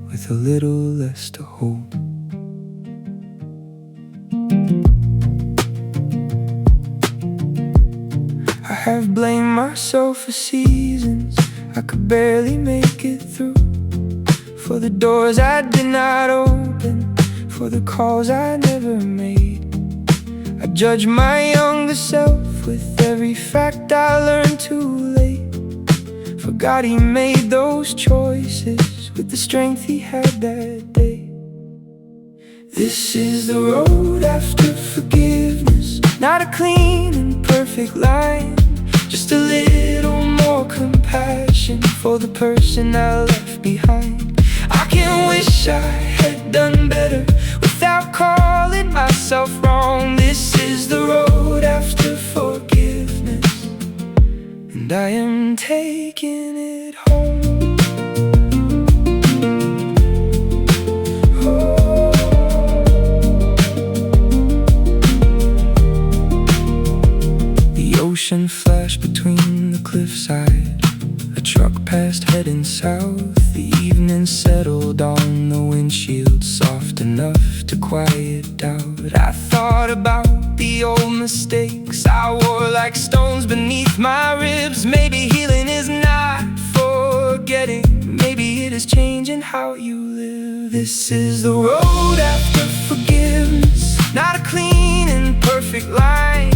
Speaker 1: with a little less to hold. I have blamed myself for seasons I could barely make it through, for the doors I did not open, for the calls I never made. I judge my younger self with every fact I learned too late. Forgot he made those choices with the strength he had that day. This is the road after forgiveness, not a clean and perfect line, just a little more compassion for the person I left behind. I can wish I had done better without calling myself wrong. This is the road after forgiveness, and I am taking it home. Oh. The ocean flashed between the cliffside. A truck passed heading south. The evening settled on the windshield, soft enough to quiet doubt. I thought about the old mistakes I wore like stones beneath my ribs. Maybe healing is not forgetting, maybe it is changing how you live. This is the road after forgiveness, not a clean and perfect line,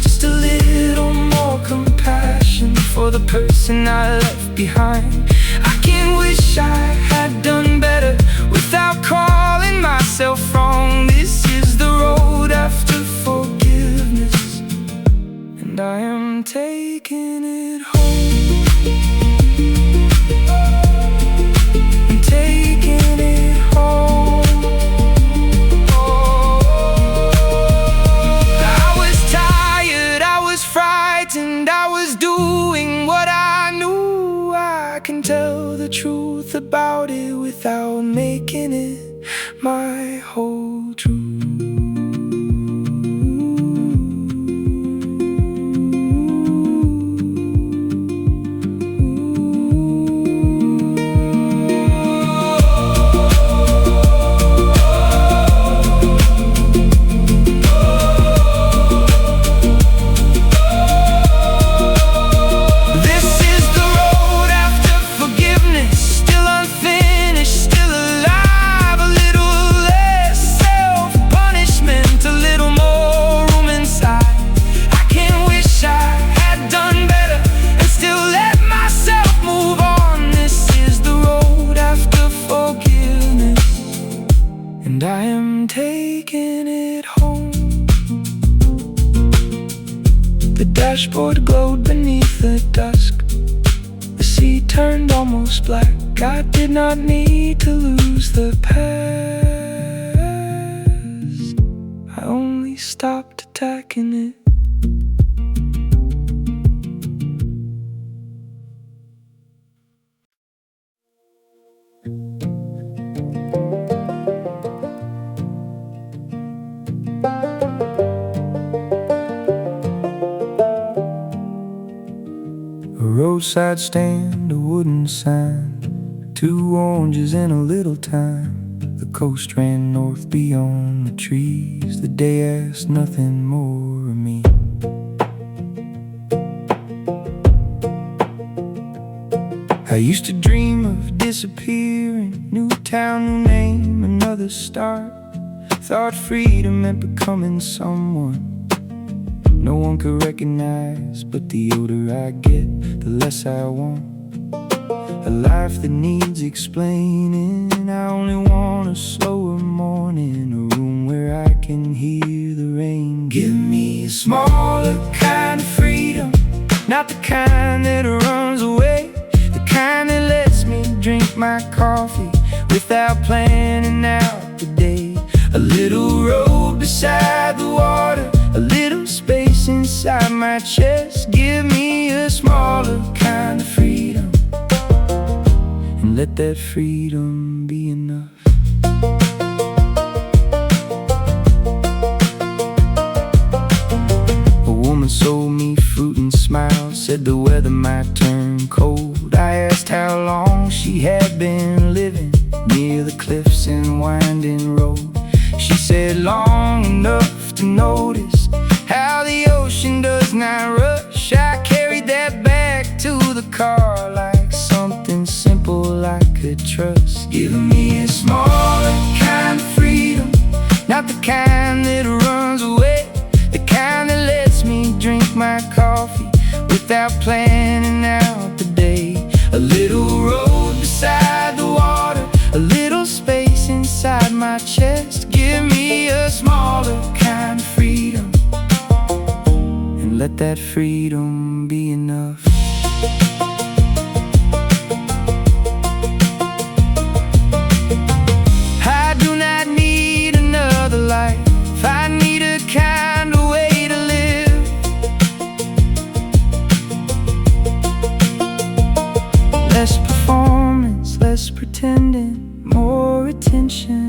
Speaker 1: just a little more compassion for the person I left behind. I can wish I had done better without calling myself wrong. This is the road after forgiveness, and I am taking it home. I'm taking it home. I was tired, I was frightened, I was doing what I knew. I can tell the truth about it without making it my whole truth. and I am taking it home. The dashboard glowed beneath the dusk. The sea turned almost black. I did not need to lose the past. I only stopped attacking it. A roadside stand, a wooden sign, 2 oranges and a little time. The coast ran north beyond the trees. The day asked nothing more of me. I used to dream of disappearing. New town, new name, another start. Thought freedom meant becoming someone no one could recognize. But the older I get, the less I want a life that needs explaining. I only want a slower morning, a room where I can hear the rain. Give me a smaller kind of freedom, not the kind that runs away, the kind that lets me drink my coffee without planning out the day. A little road beside the water, a little space inside my chest. Give me a smaller kind of freedom, and let that freedom be enough. A woman sold me fruit and smiled, said the weather might turn cold. I asked how long she had been living near the cliffs and winding road. She said long enough to notice how the ocean does not rush. I carried that back to the car like something simple I could trust. Give me a smaller kind of freedom, not the kind that runs away, the kind that lets me drink my coffee without planning out the day. A little road beside the water, a little space inside my chest. Give me a smaller kind of freedom, and let that freedom be enough. I do not need another life, I need a kind of way to live. Less performance, less pretending, more attention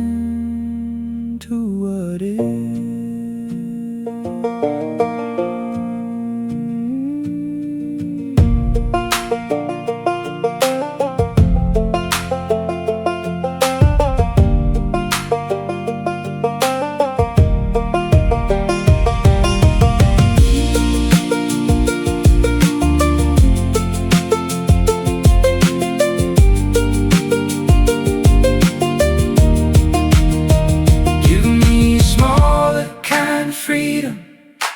Speaker 1: to what is.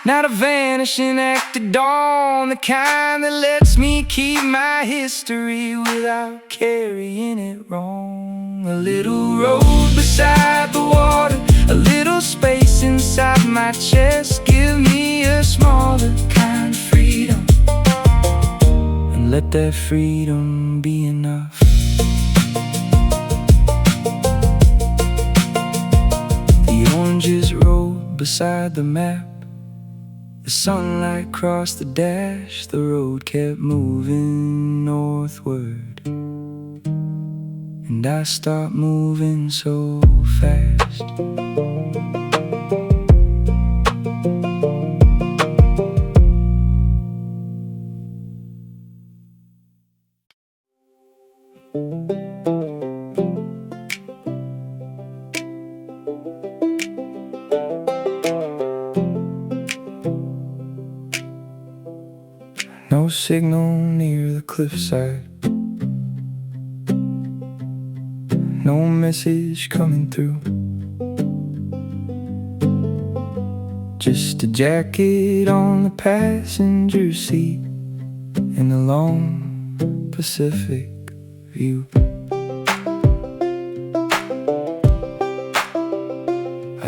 Speaker 1: Not a vanishing act at dawn, the kind that lets me keep my history without carrying it wrong. A little road beside the water, a little space inside my chest. Give me a smaller kind of freedom, and let that freedom be enough. The oranges rolled beside the map, the sunlight crossed the dash, the road kept moving northward, and I stopped moving so fast. No signal near the cliffside, no message coming through, just a jacket on the passenger seat in the long Pacific view.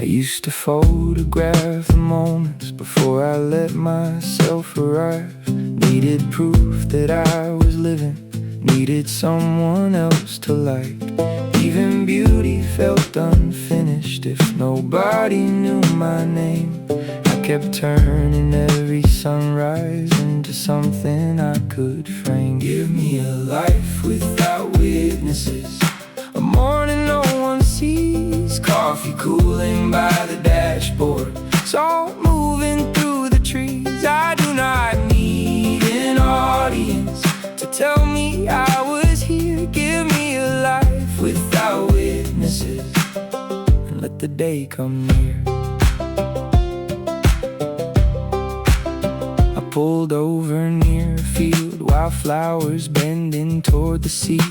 Speaker 1: I used to photograph the moments before I let myself arrive. Needed proof that I was living, needed someone else to like. Even beauty felt unfinished if nobody knew my name. I kept turning every sunrise into something I could frame. Give me a life without witnesses, a morning no one sees, coffee cooling by the dashboard, salt moving through the trees. I do not need an audience to tell me I was here. Give me a life without witnesses, and let the day come near. I pulled over near a field, wildflowers bending toward the sea.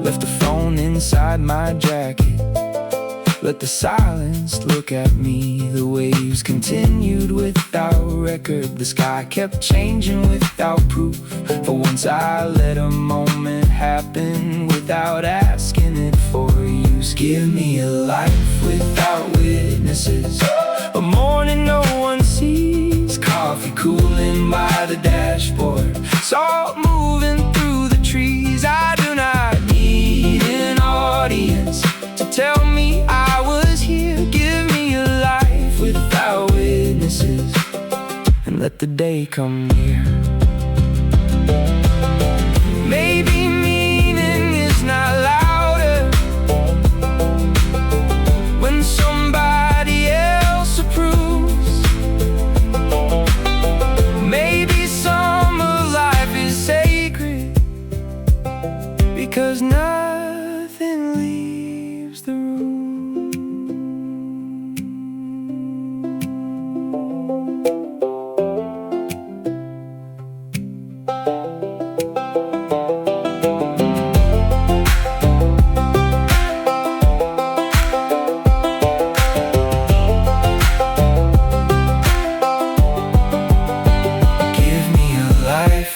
Speaker 1: Left the phone inside my jacket, let the silence look at me. The waves continued without record, the sky kept changing without proof. For once I let a moment happen without asking it for use. Give me a life without witnesses, a morning no one sees, coffee cooling by the dashboard, salt moving through the trees. I do not need an audience to tell me I was here. Give me a life without witnesses, and let the day come near. Maybe meaning is not louder when somebody else approves. Maybe some of life is sacred because nothing leaves the room.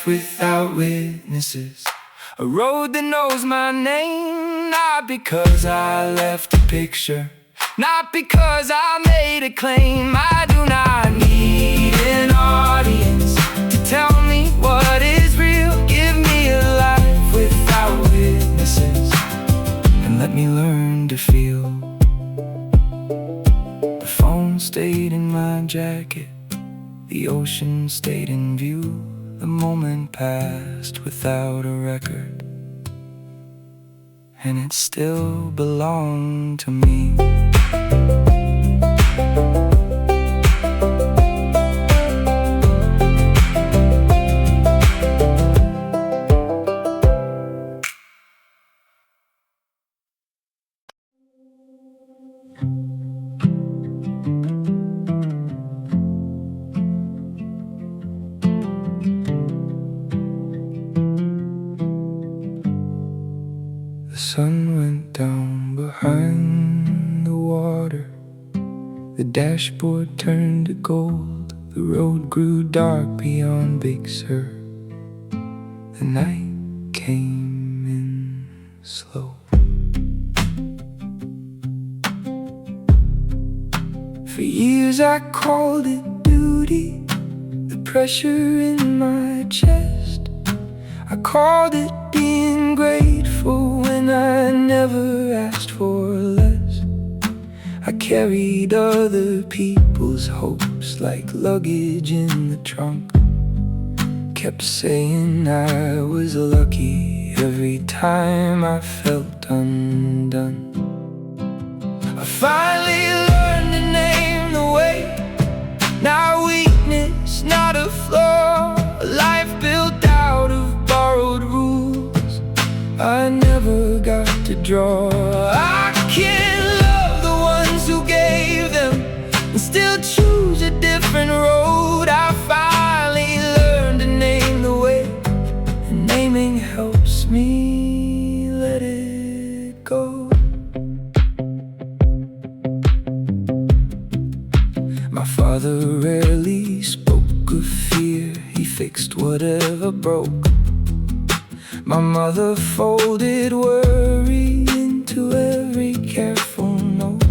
Speaker 1: Without witnesses, a road that knows my name, not because I left a picture, not because I made a claim. I do not need an audience to tell me what is real. Give me a life without witnesses, and let me learn to feel. The phone stayed in my jacket, the ocean stayed in view. The moment passed without a record, and it still belonged to me. The sun went down behind the water, the dashboard turned to gold, the road grew dark beyond Big Sur. The night came in slow. For years I called it duty, the pressure in my chest. I called it being grateful when I never asked for less. I carried other people's hopes like luggage in the trunk. Kept saying I was lucky every time I felt undone. I finally learned to name the weight, not weakness, not a flaw, a life built out of borrowed rules I never got to draw. I can't love the ones who gave them and still choose a different road. I finally learned to name the way, and naming helps me let it go. My father rarely spoke of fear, he fixed whatever broke. My mother folded worry into every careful note.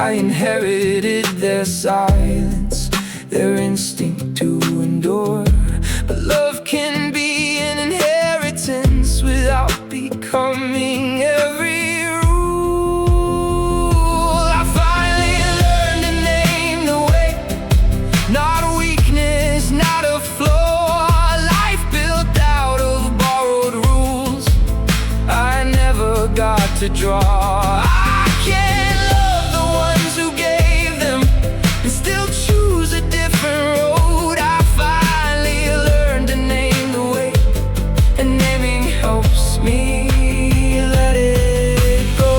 Speaker 1: I inherited their silence, their instinct to endure. But love can be an inheritance without becoming every rule. I finally learned to name the way, not a weakness, not a flaw. Life built out of borrowed rules I never got to draw. I can't love the ones who gave them and still choose a different road. I finally learned to name the way, and naming helps me let it go.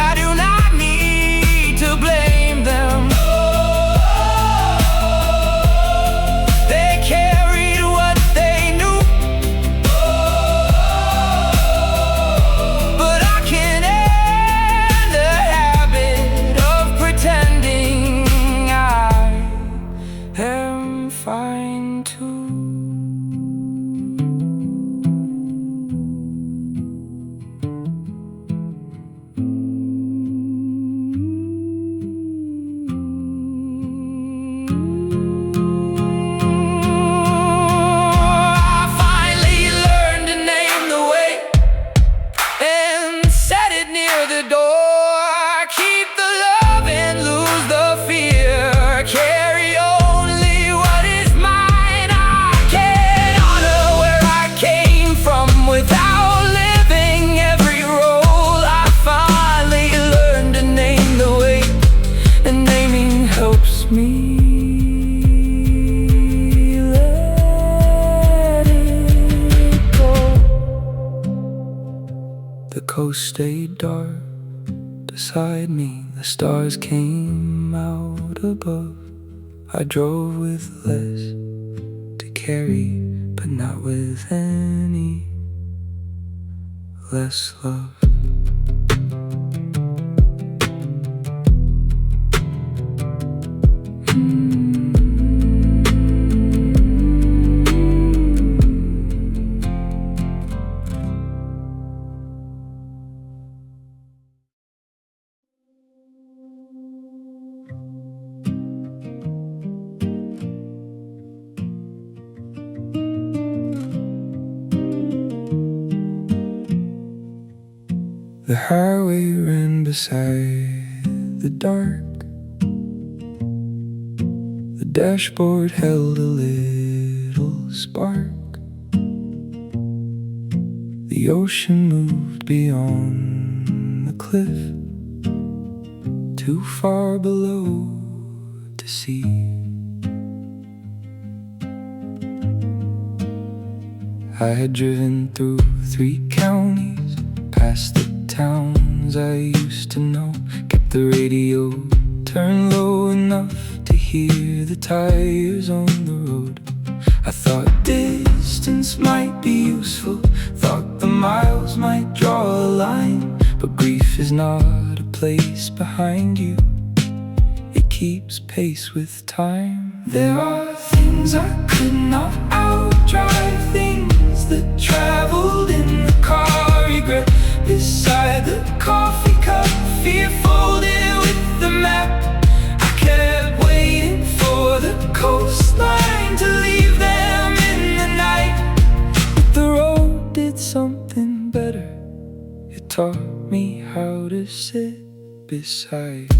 Speaker 1: I do not need to blame them. They carried what they knew, but I can't end the habit of pretending I am fine too. I finally learned to name the way and set it near the door. Keep the love and lose the fear. Carry only what is mine. I can honor where I came from without living every role. I finally learned to name the way, and naming helps me let it go. The coast stayed dark beside me, the stars came out above. I drove with less to carry, but not with any less love. The highway ran beside the dark. The dashboard held a little spark. The ocean moved beyond the cliff, too far below to see. I had driven through 3 counties, past the towns I used to know. Kept the radio turned low enough to hear the tires on the road. I thought distance might be useful, thought the miles might draw a line. But grief is not a place behind you, it keeps pace with time. There are things I could not outdrive, things that traveled in the car. Regret beside the coffee cup, fear folded with the map. I kept waiting for the coastline to leave them in the night. But the road did something better, it taught me how to sit beside.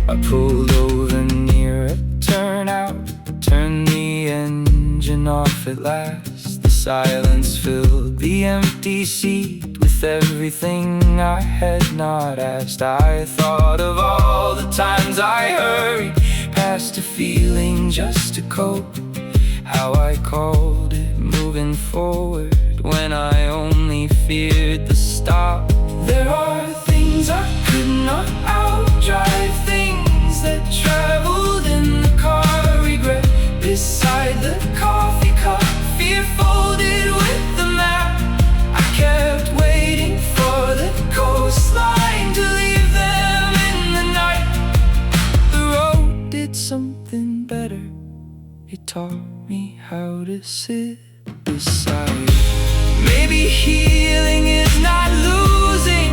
Speaker 1: I pulled over near a turnout, turned the engine off at last. The silence filled the empty seat with everything I had not asked. I thought of all the times I hurried past a feeling just to cope, how I called it moving forward when I only feared the stop. There are things I could not outdrive, things that traveled in the car. Regret beside the coffee cup, fear folded with the map. I kept waiting for the coastline to leave them in the night. taught me how to sit beside. Maybe healing is not losing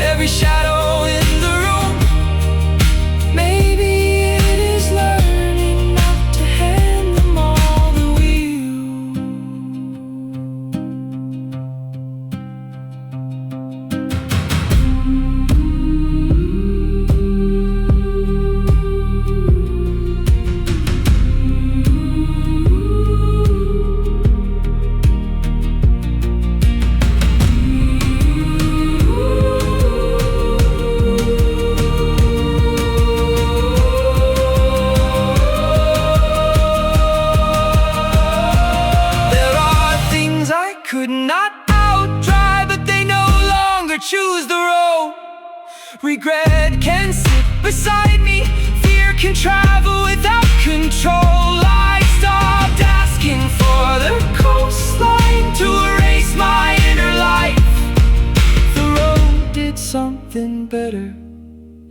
Speaker 1: every shadow in the room. Maybe it is learning not to hand them all the wheel. Could not outdrive, but they no longer choose the road. Regret can sit beside me, fear can travel without control. I stopped asking for the coastline to erase my inner life. The road did something better.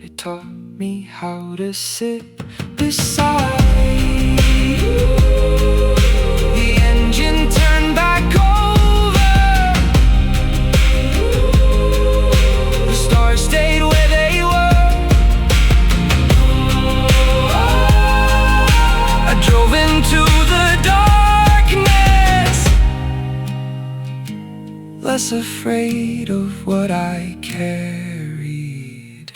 Speaker 1: It taught me how to sit beside. The engine turned back on. Stayed where they were. I drove into the darkness, less afraid of what I carried.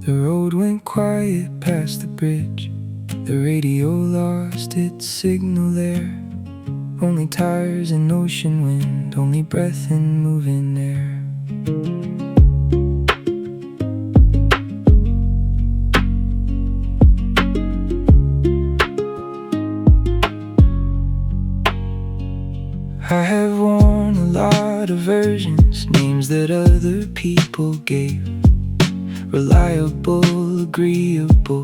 Speaker 1: The road went quiet past the bridge. The radio lost its signal there. Only tires and ocean wind, only breath and moving air. I have worn a lot of versions, names that other people gave. Reliable, agreeable,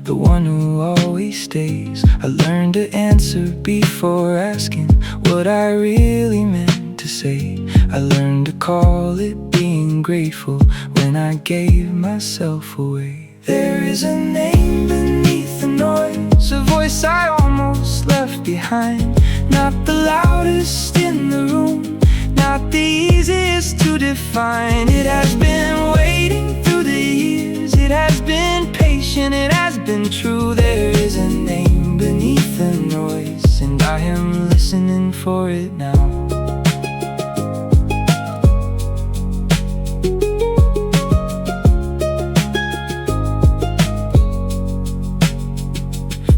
Speaker 1: the one who always stays. I learned to answer before asking what I really meant to say. I learned to call it being grateful when I gave myself away. There is a name beneath the noise, a voice I almost left behind. Not the loudest in the room, not the easiest to define. It has been waiting through the years, it has been patient, it has been true. There is a name beneath the noise, and I am listening for it now.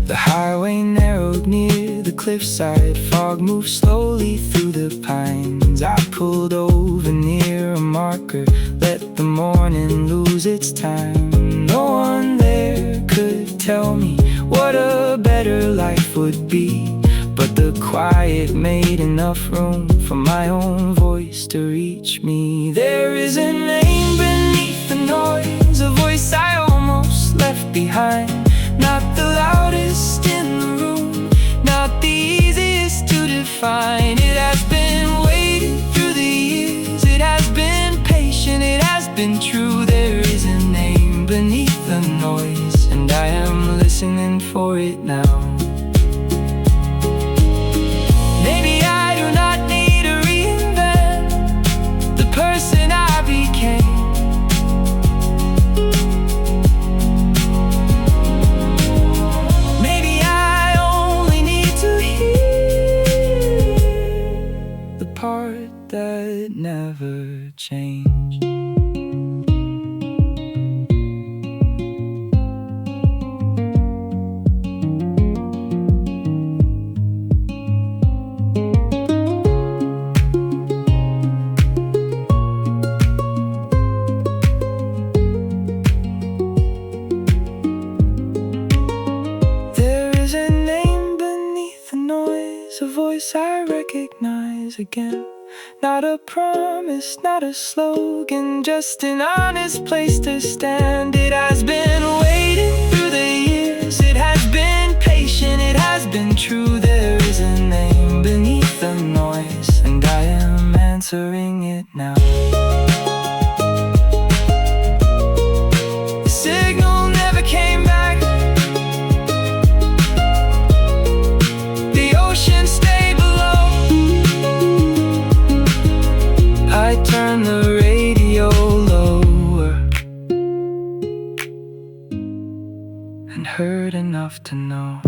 Speaker 1: The highway narrowed near the cliffside, fog moved slowly through the pines. I pulled over near a marker, let the morning lose its time. No one there could tell me what a better life would be, but the quiet made enough room for my own voice to reach me. There is a name beneath the noise, a voice I almost left behind. Not the loudest in the room, not the easiest to define. It has been waiting through the years, it has been patient, it has been true. There is a name beneath the noise, and I am listening for it now. Maybe I do not need to reinvent the person I became. Maybe I only need to hear the part that never changed. A voice I recognize again. Not a promise, not a slogan, just an honest place to stand. It has been waiting through the years, it has been patient, it has been true. There is a name beneath turn the radio lower and heard enough to know